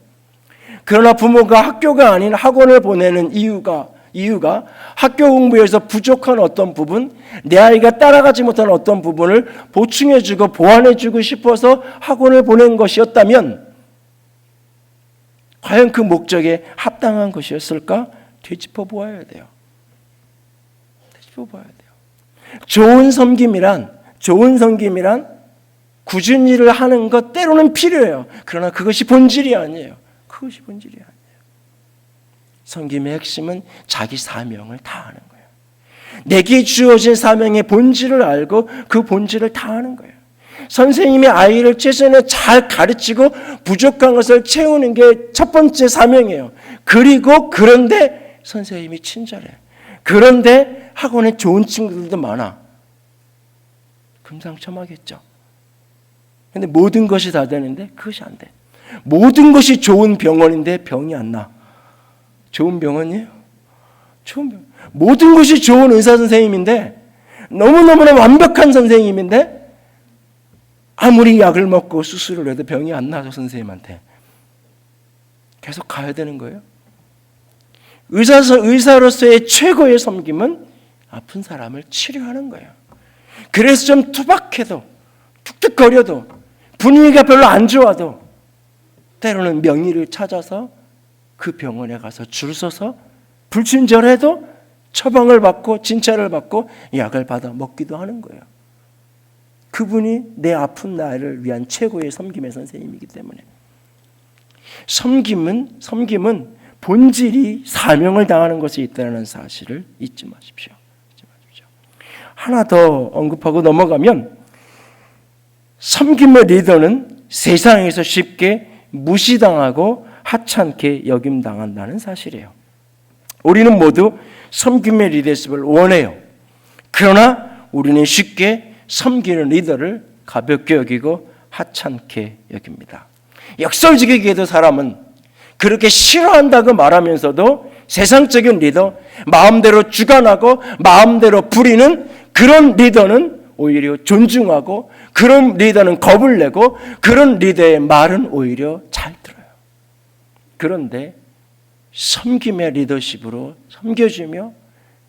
그러나 부모가 학교가 아닌 학원을 보내는 이유가 학교 공부에서 부족한 어떤 부분, 내 아이가 따라가지 못한 어떤 부분을 보충해주고 보완해주고 싶어서 학원을 보낸 것이었다면 과연 그 목적에 합당한 것이었을까? 되짚어 보아야 돼요. 좋은 섬김이란 굳은 일을 하는 것 때로는 필요해요. 그러나 그것이 본질이 아니에요. 섬김의 핵심은 자기 사명을 다하는 거예요. 내게 주어진 사명의 본질을 알고 그 본질을 다하는 거예요. 선생님이 아이를 최선에 잘 가르치고 부족한 것을 채우는 게 첫 번째 사명이에요. 그런데 선생님이 친절해. 그런데 학원에 좋은 친구들도 많아. 금상첨화겠죠. 근데 모든 것이 다 되는데 그것이 안 돼. 모든 것이 좋은 병원인데 병이 안 나. 좋은 병원이에요? 모든 것이 좋은 의사 선생님인데, 너무너무나 완벽한 선생님인데 아무리 약을 먹고 수술을 해도 병이 안 나서 선생님한테 계속 가야 되는 거예요. 의사로서의 최고의 섬김은 아픈 사람을 치료하는 거예요. 그래서 좀 투박해도, 툭툭거려도, 분위기가 별로 안 좋아도 때로는 명의를 찾아서 그 병원에 가서 줄 서서 불친절해도 처방을 받고 진찰을 받고 약을 받아 먹기도 하는 거예요. 그분이 내 아픈 나를 위한 최고의 섬김의 선생님이기 때문에. 섬김은 본질이 사명을 다하는 것이 있다는 사실을 잊지 마십시오. 하나 더 언급하고 넘어가면, 섬김의 리더는 세상에서 쉽게 무시당하고 하찮게 여김당한다는 사실이에요. 우리는 모두 섬김의 리더십을 원해요. 그러나 우리는 쉽게 섬기는 리더를 가볍게 여기고 하찮게 여깁니다. 역설적이게도 사람은 그렇게 싫어한다고 말하면서도 세상적인 리더, 마음대로 주관하고 마음대로 부리는 그런 리더는 오히려 존중하고, 그런 리더는 겁을 내고, 그런 리더의 말은 오히려 잘 들어요. 그런데 섬김의 리더십으로 섬겨주며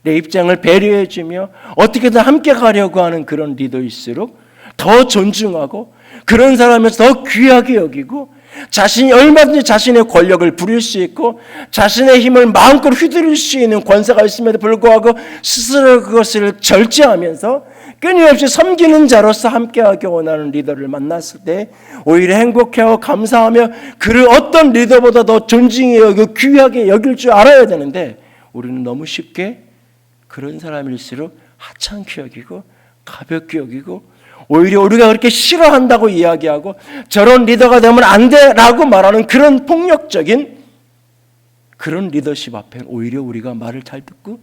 내 입장을 배려해주며 어떻게든 함께 가려고 하는 그런 리더일수록 더 존중하고, 그런 사람에서 더 귀하게 여기고, 자신이 얼마든지 자신의 권력을 부릴 수 있고 자신의 힘을 마음껏 휘두를 수 있는 권세가 있음에도 불구하고 스스로 그것을 절제하면서 끊임없이 섬기는 자로서 함께하기 원하는 리더를 만났을 때 오히려 행복해하고 감사하며 그를 어떤 리더보다 더 존중해 여기고 귀하게 여길 줄 알아야 되는데, 우리는 너무 쉽게 그런 사람일수록 하찮게 여기고 가볍게 여기고, 오히려 우리가 그렇게 싫어한다고 이야기하고 저런 리더가 되면 안 돼라고 말하는 그런 폭력적인 그런 리더십 앞에 오히려 우리가 말을 잘 듣고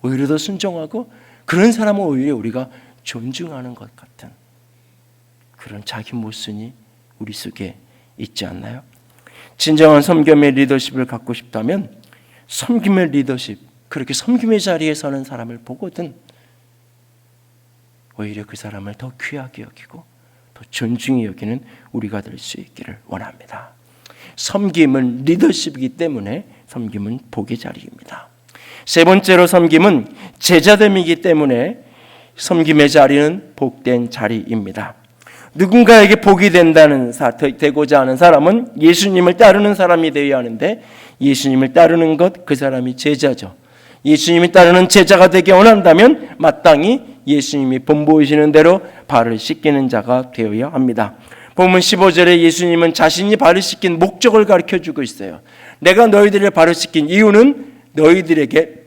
오히려 더 순종하고, 그런 사람은 오히려 우리가 존중하는 것 같은 그런 자기 모순이 우리 속에 있지 않나요? 진정한 섬김의 리더십을 갖고 싶다면 섬김의 리더십, 그렇게 섬김의 자리에 서는 사람을 보거든 오히려 그 사람을 더 귀하게 여기고 더 존중히 여기는 우리가 될 수 있기를 원합니다. 섬김은 리더십이기 때문에 섬김은 복의 자리입니다. 세 번째로 섬김은 제자됨이기 때문에 섬김의 자리는 복된 자리입니다. 누군가에게 복이 되고자 하는 사람은 예수님을 따르는 사람이 되어야 하는데 예수님을 따르는 것, 그 사람이 제자죠. 예수님이 따르는 제자가 되기 원한다면 마땅히 예수님이 본보이시는 대로 발을 씻기는 자가 되어야 합니다. 본문 15절에 예수님은 자신이 발을 씻긴 목적을 가르쳐주고 있어요. 내가 너희들의 발을 씻긴 이유는 너희들에게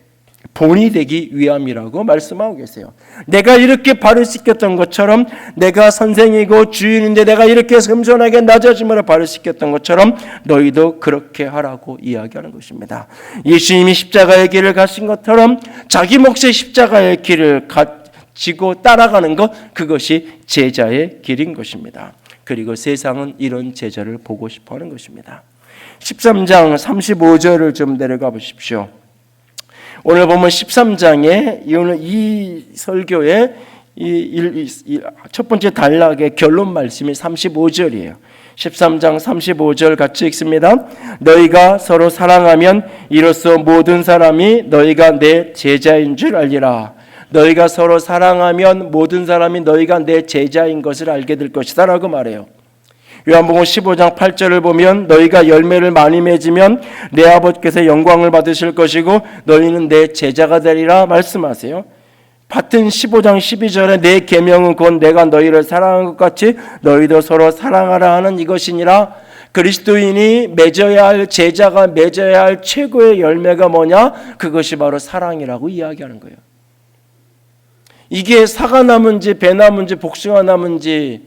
본이 되기 위함이라고 말씀하고 계세요. 내가 이렇게 발을 씻겼던 것처럼, 내가 선생이고 주인인데 내가 이렇게 겸손하게 낮아짐으로 발을 씻겼던 것처럼 너희도 그렇게 하라고 이야기하는 것입니다. 예수님이 십자가의 길을 가신 것처럼 자기 몫의 십자가의 길을 지고 따라가는 것, 그것이 제자의 길인 것입니다. 그리고 세상은 이런 제자를 보고 싶어 하는 것입니다. 13장 35절을 좀 내려가 보십시오. 오늘 보면 13장에 이 설교의 첫 번째 단락의 결론 말씀이 35절이에요. 13장 35절 같이 읽습니다. 너희가 서로 사랑하면 이로써 모든 사람이 너희가 내 제자인 줄 알리라. 너희가 서로 사랑하면 모든 사람이 너희가 내 제자인 것을 알게 될 것이다 라고 말해요. 요한복음 15장 8절을 보면 너희가 열매를 많이 맺으면 내 아버지께서 영광을 받으실 것이고 너희는 내 제자가 되리라 말씀하세요. 같은 15장 12절에 내 계명은 곧 내가 너희를 사랑한 것 같이 너희도 서로 사랑하라 하는 이것이니라. 그리스도인이 맺어야 할, 제자가 맺어야 할 최고의 열매가 뭐냐? 그것이 바로 사랑이라고 이야기하는 거예요. 이게 사과 나무인지 배 나무인지 복숭아 나무인지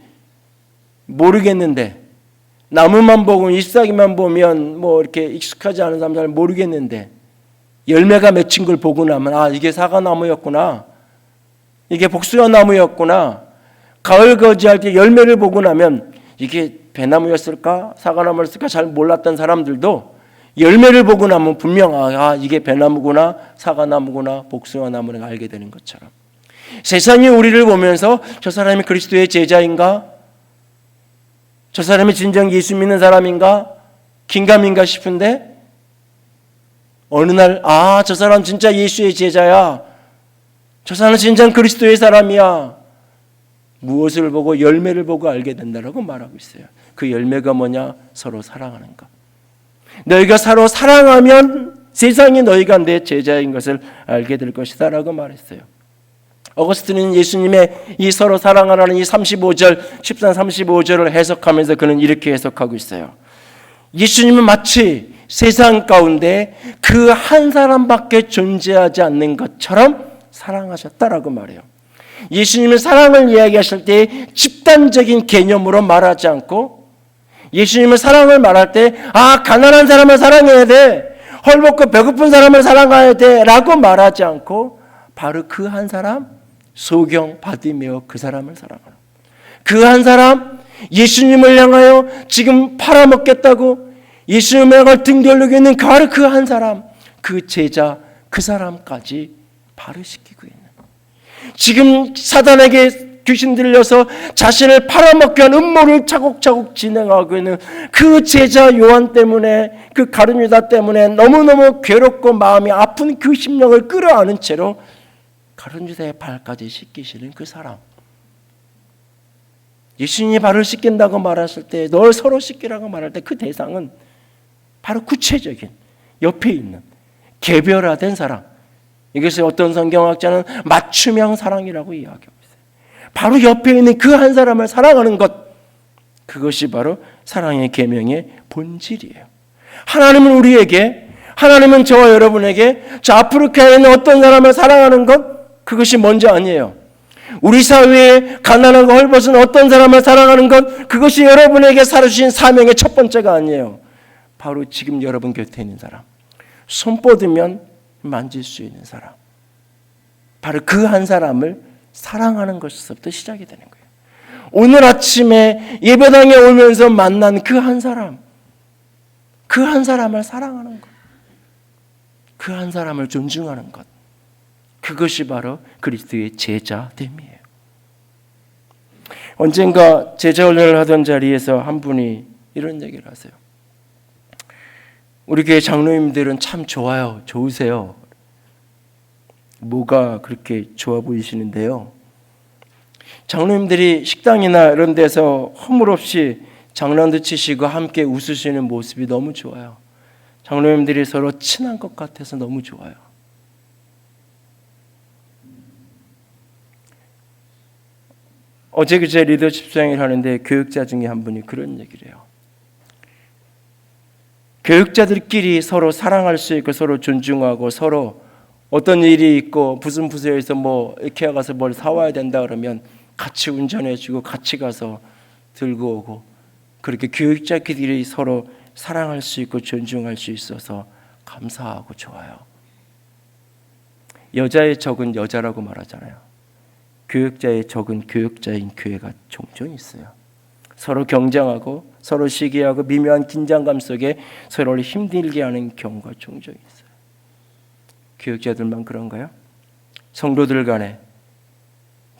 모르겠는데, 나무만 보고 잎사귀만 보면 뭐 이렇게 익숙하지 않은 사람 잘 모르겠는데 열매가 맺힌 걸 보고 나면 아, 이게 사과 나무였구나, 이게 복숭아 나무였구나. 가을 거지할 때 열매를 보고 나면 이게 배나무였을까 사과나무였을까 잘 몰랐던 사람들도 열매를 보고 나면 분명 아, 이게 배나무구나 사과나무구나 복숭아 나무를 알게 되는 것처럼 세상이 우리를 보면서 저 사람이 그리스도의 제자인가? 저 사람이 진정 예수 믿는 사람인가? 긴가민가 싶은데 어느 날 아, 저 사람 진짜 예수의 제자야. 저 사람은 진정 그리스도의 사람이야. 무엇을 보고? 열매를 보고 알게 된다라고 말하고 있어요. 그 열매가 뭐냐? 서로 사랑하는 것. 너희가 서로 사랑하면 세상이 너희가 내 제자인 것을 알게 될 것이다 라고 말했어요. 어거스틴은 예수님의 이 서로 사랑하라는 이 35절, 13, 35절을 해석하면서 그는 이렇게 해석하고 있어요. 예수님은 마치 세상 가운데 그 한 사람밖에 존재하지 않는 것처럼 사랑하셨다라고 말해요. 예수님은 사랑을 이야기하실 때 집단적인 개념으로 말하지 않고, 예수님은 사랑을 말할 때 아, 가난한 사람을 사랑해야 돼, 헐벗고 배고픈 사람을 사랑해야 돼 라고 말하지 않고 바로 그 한 사람, 소경 바디메오 그 사람을 사랑하는, 그 한 사람, 예수님을 향하여 지금 팔아먹겠다고 예수님을 향해 등 돌리고 있는 바로 그 한 사람, 그 제자, 그 사람까지 발을 씻기고 있는, 지금 사단에게 귀신 들려서 자신을 팔아먹기 위한 음모를 차곡차곡 진행하고 있는 그 제자 요한 때문에, 그 가룟 유다 때문에 너무너무 괴롭고 마음이 아픈 그 심령을 끌어안은 채로 가룟 유다의 발까지 씻기시는 그 사람, 예수님이 발을 씻긴다고 말했을 때, 널 서로 씻기라고 말할 때 그 대상은 바로 구체적인 옆에 있는 개별화된 사랑, 이것을 어떤 성경학자는 맞춤형 사랑이라고 이야기하고 있어요. 바로 옆에 있는 그 한 사람을 사랑하는 것, 그것이 바로 사랑의 계명의 본질이에요. 하나님은 우리에게, 하나님은 저와 여러분에게 저 아프리카에 있는 어떤 사람을 사랑하는 것, 그것이 먼저 아니에요. 우리 사회에 가난하고 헐벗은 어떤 사람을 사랑하는 것, 그것이 여러분에게 살아주신 사명의 첫 번째가 아니에요. 바로 지금 여러분 곁에 있는 사람, 손 뻗으면 만질 수 있는 사람, 바로 그 한 사람을 사랑하는 것에서부터 시작이 되는 거예요. 오늘 아침에 예배당에 오면서 만난 그 한 사람, 그 한 사람을 사랑하는 것, 그 한 사람을 존중하는 것, 그것이 바로 그리스도의 제자됨이에요. 언젠가 제자훈련을 하던 자리에서 한 분이 이런 얘기를 하세요. 우리 교회 장로님들은 참 좋아요. 좋으세요. 뭐가 그렇게 좋아 보이시는데요? 장로님들이 식당이나 이런 데서 허물없이 장난도 치시고 함께 웃으시는 모습이 너무 좋아요. 장로님들이 서로 친한 것 같아서 너무 좋아요. 어제 그제 리더십 수양회를 하는데 교육자 중에 한 분이 그런 얘기를 해요. 교육자들끼리 서로 사랑할 수 있고 서로 존중하고 서로 어떤 일이 있고 무슨 부서에서 뭐 이케아 가서 뭘 사와야 된다 그러면 같이 운전해주고 같이 가서 들고 오고, 그렇게 교육자끼리 서로 사랑할 수 있고 존중할 수 있어서 감사하고 좋아요. 여자의 적은 여자라고 말하잖아요. 교육자의 적은 교육자인 교회가 종종 있어요. 서로 경쟁하고 서로 시기하고 미묘한 긴장감 속에 서로를 힘들게 하는 경우가 종종 있어요. 교육자들만 그런가요? 성도들 간에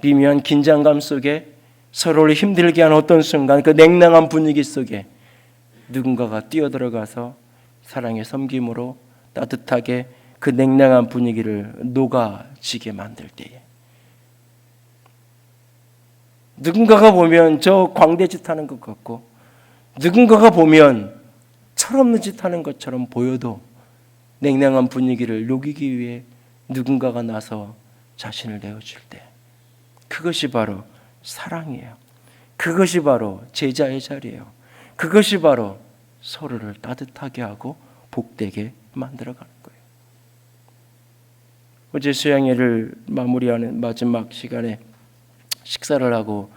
미묘한 긴장감 속에 서로를 힘들게 하는 어떤 순간, 그 냉랭한 분위기 속에 누군가가 뛰어들어가서 사랑의 섬김으로 따뜻하게 그 냉랭한 분위기를 녹아지게 만들 때에, 누군가가 보면 저 광대 짓 하는 것 같고 누군가가 보면 철없는 짓 하는 것처럼 보여도 냉랭한 분위기를 녹이기 위해 누군가가 나서 자신을 내어줄 때, 그것이 바로 사랑이에요. 그것이 바로 제자의 자리예요. 그것이 바로 서로를 따뜻하게 하고 복되게 만들어가는 거예요. 어제 수양회를 마무리하는 마지막 시간에 식사를 하고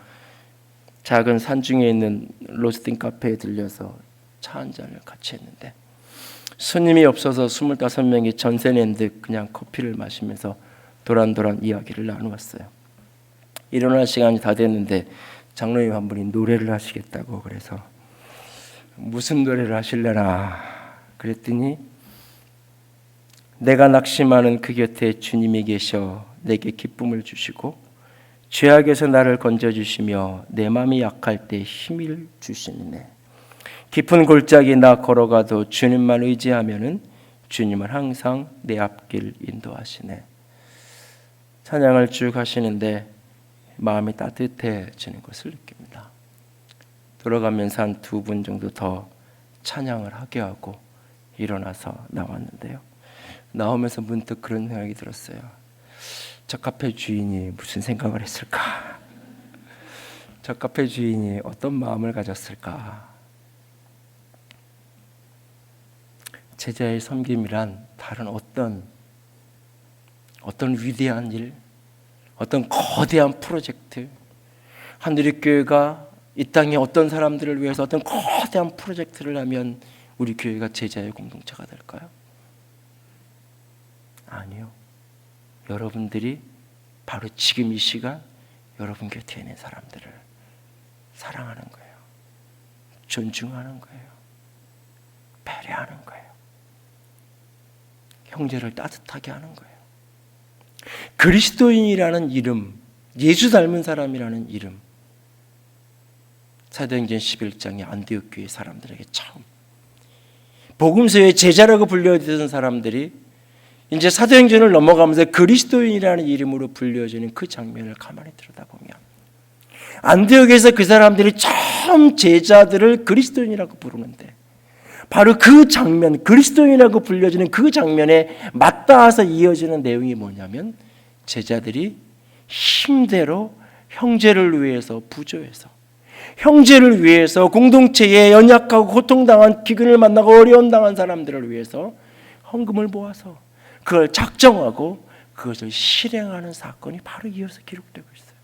작은 산중에 있는 로스팅 카페에 들려서 차 한 잔을 같이 했는데, 손님이 없어서 25명이 전세 낸 듯 그냥 커피를 마시면서 도란도란 이야기를 나누었어요. 일어날 시간이 다 됐는데 장로님 한 분이 노래를 하시겠다고 그래서 무슨 노래를 하실래나 그랬더니, 내가 낙심하는 그 곁에 주님이 계셔 내게 기쁨을 주시고 죄악에서 나를 건져주시며 내 마음이 약할 때 힘을 주시네. 깊은 골짜기 나 걸어가도 주님만 의지하면은 주님은 항상 내 앞길 인도하시네. 찬양을 쭉 하시는데 마음이 따뜻해지는 것을 느낍니다. 돌아가면서 한 2분 정도 더 찬양을 하게 하고 일어나서 나왔는데요. 나오면서 문득 그런 생각이 들었어요. 저 카페 주인이 무슨 생각을 했을까? 저 카페 주인이 어떤 마음을 가졌을까? 제자의 섬김이란 다른 어떤 위대한 일, 어떤 거대한 프로젝트, 한누리교회가 이 땅에 어떤 사람들을 위해서 어떤 거대한 프로젝트를 하면 우리 교회가 제자의 공동체가 될까요? 아니요. 여러분들이 바로 지금 이 시간 여러분 곁에 있는 사람들을 사랑하는 거예요. 존중하는 거예요. 배려하는 거예요. 형제를 따뜻하게 하는 거예요. 그리스도인이라는 이름, 예수 닮은 사람이라는 이름, 사도행전 11장의 안디옥 교회 사람들에게 처음 복음서의 제자라고 불려지던 사람들이 이제 사도행전을 넘어가면서 그리스도인이라는 이름으로 불려지는 그 장면을 가만히 들여다보면, 안디옥에서 그 사람들이 처음 제자들을 그리스도인이라고 부르는데 바로 그 장면, 그리스도인이라고 불려지는 그 장면에 맞닿아서 이어지는 내용이 뭐냐면, 제자들이 힘대로 형제를 위해서 부조해서, 형제를 위해서, 공동체에 연약하고 고통당한, 기근을 만나고 어려움 당한 사람들을 위해서 헌금을 모아서 그걸 작정하고 그것을 실행하는 사건이 바로 이어서 기록되고 있어요.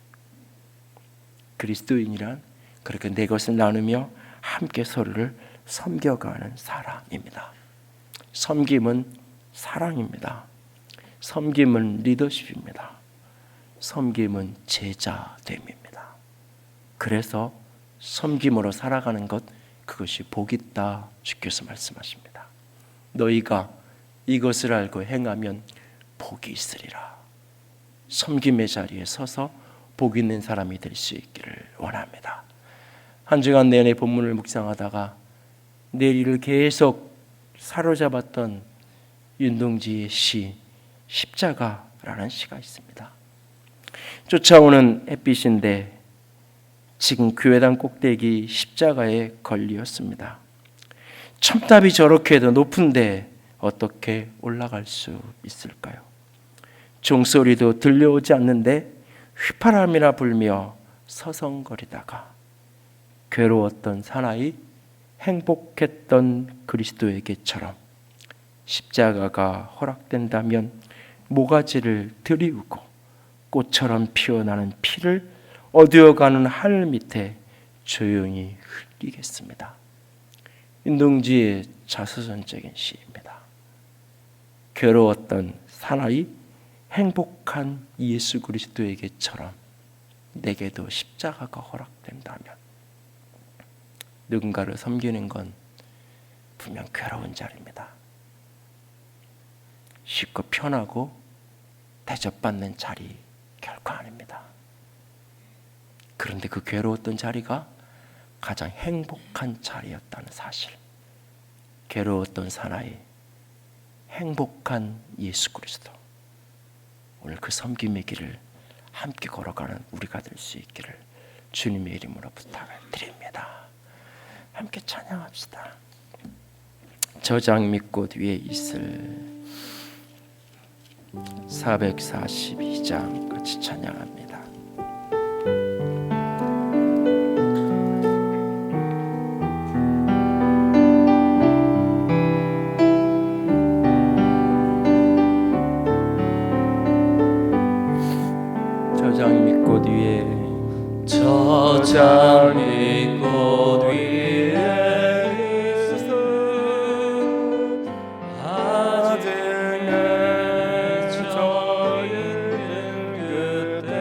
그리스도인이란 그렇게 내 것을 나누며 함께 서로를 섬겨가는 사람입니다. 섬김은 사랑입니다. 섬김은 리더십입니다. 섬김은 제자됨입니다. 그래서 섬김으로 살아가는 것, 그것이 복이 있다 주께서 말씀하십니다. 너희가 이것을 알고 행하면 복이 있으리라. 섬김의 자리에 서서 복 있는 사람이 될 수 있기를 원합니다. 한 주간 내내 본문을 묵상하다가 내 일을 계속 사로잡았던 윤동지의 시 십자가라는 시가 있습니다. 쫓아오는 햇빛인데 지금 교회당 꼭대기 십자가에 걸리었습니다. 첨탑이 저렇게도 높은데 어떻게 올라갈 수 있을까요? 종소리도 들려오지 않는데 휘파람이나 불며 서성거리다가 괴로웠던 사나이 행복했던 그리스도에게처럼 십자가가 허락된다면 모가지를 들이우고 꽃처럼 피어나는 피를 어두워가는 하늘 밑에 조용히 흘리겠습니다. 윤동지의 자서전적인 시입니다. 괴로웠던 사나이 행복한 예수 그리스도에게처럼 내게도 십자가가 허락된다면 누군가를 섬기는 건 분명 괴로운 자리입니다. 쉽고 편하고 대접받는 자리 결코 아닙니다. 그런데 그 괴로웠던 자리가 가장 행복한 자리였다는 사실, 괴로웠던 사나이, 행복한 예수 그리스도, 오늘 그 섬김의 길을 함께 걸어가는 우리가 될 수 있기를 주님의 이름으로 부탁을 드립니다. 함께 찬양합시다. 저 장미꽃 위에 있을 442장 같이 찬양합니다. 저 장미꽃 위에 저 장미꽃 위에 있을 아직 내 저 있는 그때에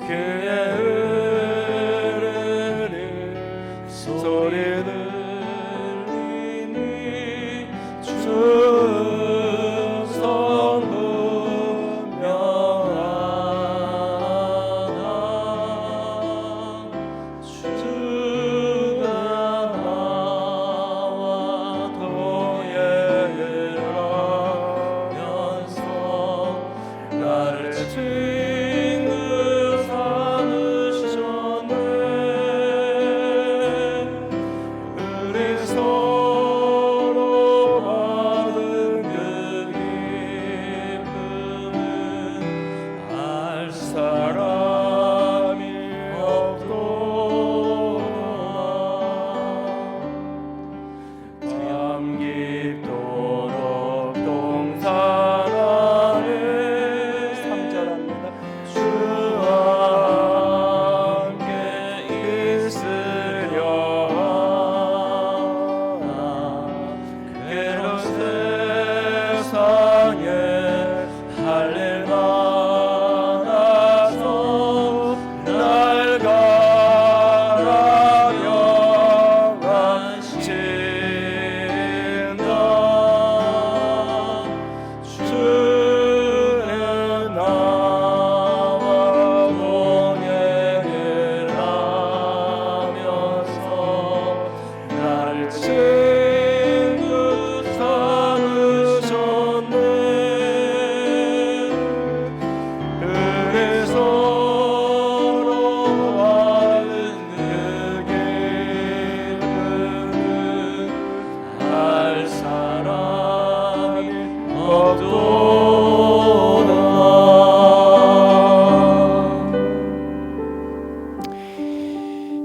귀에 흐르는 소리 들리니 주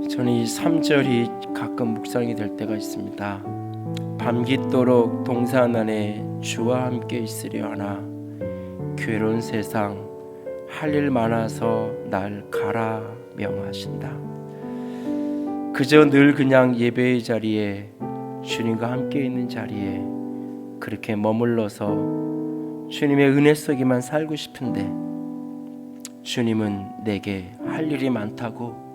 저는 이 3절이 가끔 묵상이 될 때가 있습니다. 밤깃도록 동산 안에 주와 함께 있으려 하나 괴로운 세상 할 일 많아서 날 가라 명하신다. 그저 늘 그냥 예배의 자리에 주님과 함께 있는 자리에 그렇게 머물러서 주님의 은혜 속에만 살고 싶은데 주님은 내게 할 일이 많다고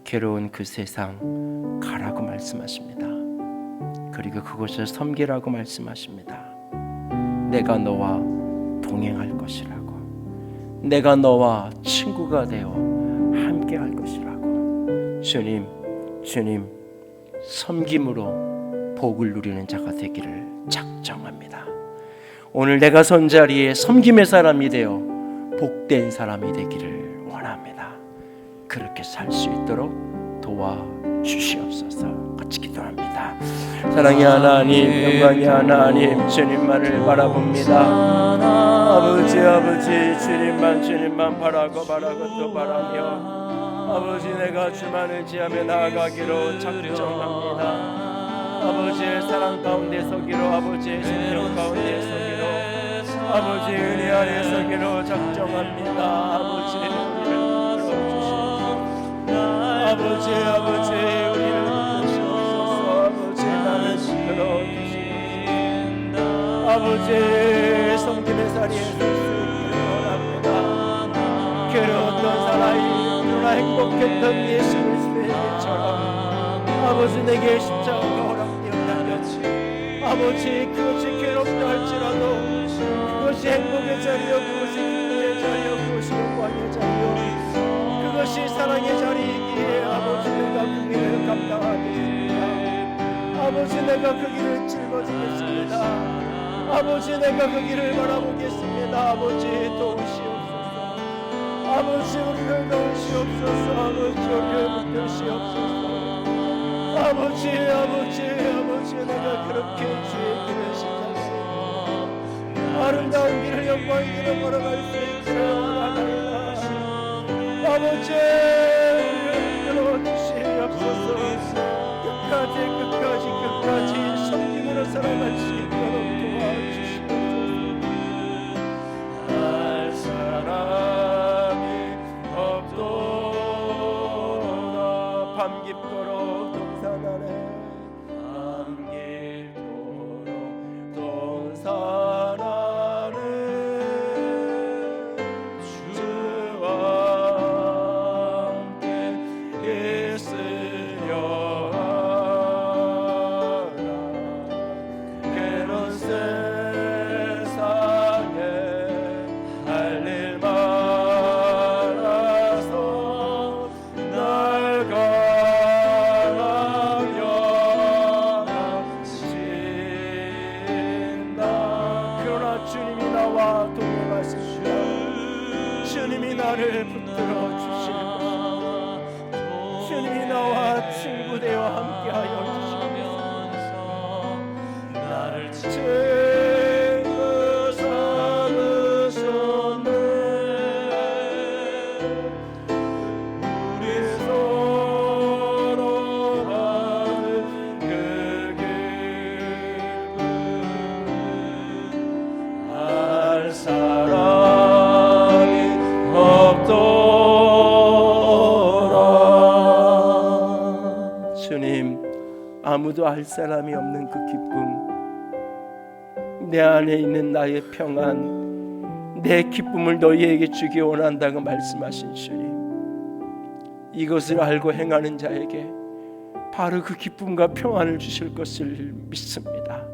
괴로운 그 세상 가라고 말씀하십니다. 그리고 그곳을 섬기라고 말씀하십니다. 내가 너와 동행할 것이라고, 내가 너와 친구가 되어 함께 할 것이라고. 주님 섬김으로 복을 누리는 자가 되기를 작정합니다. 오늘 내가 선 자리에 섬김의 사람이 되어 복된 사람이 되기를 원합니다. 그렇게 살 수 있도록 도와주시옵소서. 같이 기도합니다. 사랑의 하나님, 영광의 하나님, 주님만을 바라봅니다. 아버지 주님만 바라고 또 바라며, 아버지 내가 주만 의지하며 나아가기로 작정합니다. 아버지의 사랑 가운데 서기로, 아버지의 생명 가운데 서기로, 아버지 은혜 안에 서기로 작정합니다. 아버지 우리를 들어주시옵소서. 아버지 우리를 들으시옵소서. 아버지 나를 들어주시옵소서. 아버지 성김의 자리에 설 수 있기를 원합니다. 괴로웠던 사나이 그러나 행복했던 예수 그리스도의 예처럼 아버지 내게 십자가가 허락되었다면, 아버지 그것이 괴롭다 할지라도 그것이 행복의 자리요, 그것이 기쁨의 자리요, 그것이 영광의 자리요, 그것이 사랑의 자리이기에 아버지 내가 그 길을 감당하겠습니다. 아버지 내가 그 길을 짊어지겠습니다. 아버지 내가 그 길을 바라보겠습니다. 아버지 도우시옵소서. 아버지 우리를 도우시옵소서. 아버지 우리를 붙드시옵소서. 아버지 내가 그렇게 주의 길을 시작했고 아름다운 길을, 영광의 길을 걸어갈 수 있기를 원하나이다. 아버지 우리를 끌어주시옵소서. 끝까지 섬김으로 살아갈 수 있도록 도와주시옵소서. 할 사람이 없도다. 밤 깊도록 동산 아래, 밤 깊도록 동산 아래 주와 함께 있으려 하나. 괴로운 세상에 할 일 많아서 날 가라며 그러나 주님이 나와 동행하십시오. 주님이 나를 붙들어 주실 것입니다. 주님이 나와 친구 되어 함께하여 주시면서 나를 죄가 삼으셨네. 우리 서로 가는 그 길은 알 사람이 없도다. 주님, 아무도 알 사람이 없는 그 기쁨, 내 안에 있는 나의 평안, 내 기쁨을 너희에게 주기 원한다고 말씀하신 주님, 이것을 알고 행하는 자에게 바로 그 기쁨과 평안을 주실 것을 믿습니다.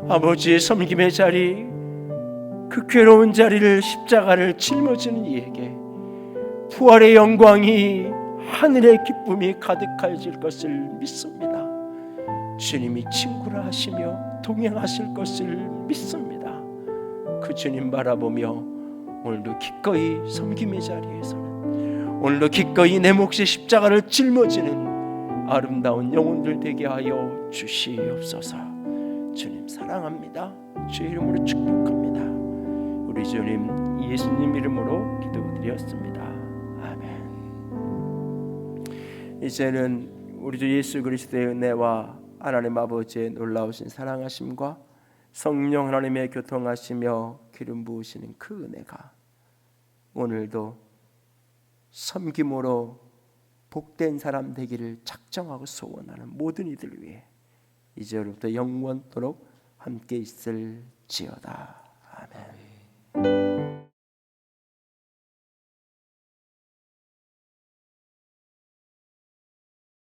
아버지의 섬김의 자리, 그 괴로운 자리를, 십자가를 짊어지는 이에게 부활의 영광이, 하늘의 기쁨이 가득해질 것을 믿습니다. 주님이 친구라 하시며 동행하실 것을 믿습니다. 그 주님 바라보며 오늘도 기꺼이 섬김의 자리에서는, 오늘도 기꺼이 내 몫의 십자가를 짊어지는 아름다운 영혼들 되게 하여 주시옵소서. 주님 사랑합니다. 주의 이름으로 축복합니다. 우리 주님 예수님 이름으로 기도드렸습니다. 아멘. 이제는 우리 주 예수 그리스도의 은혜와 하나님 아버지의 놀라우신 사랑하심과 성령 하나님의 교통하시며 기름 부으시는 그 은혜가 오늘도 섬김으로 복된 사람 되기를 작정하고 소원하는 모든 이들 위해 이제부터 영원토록 함께 있을지어다. 아멘.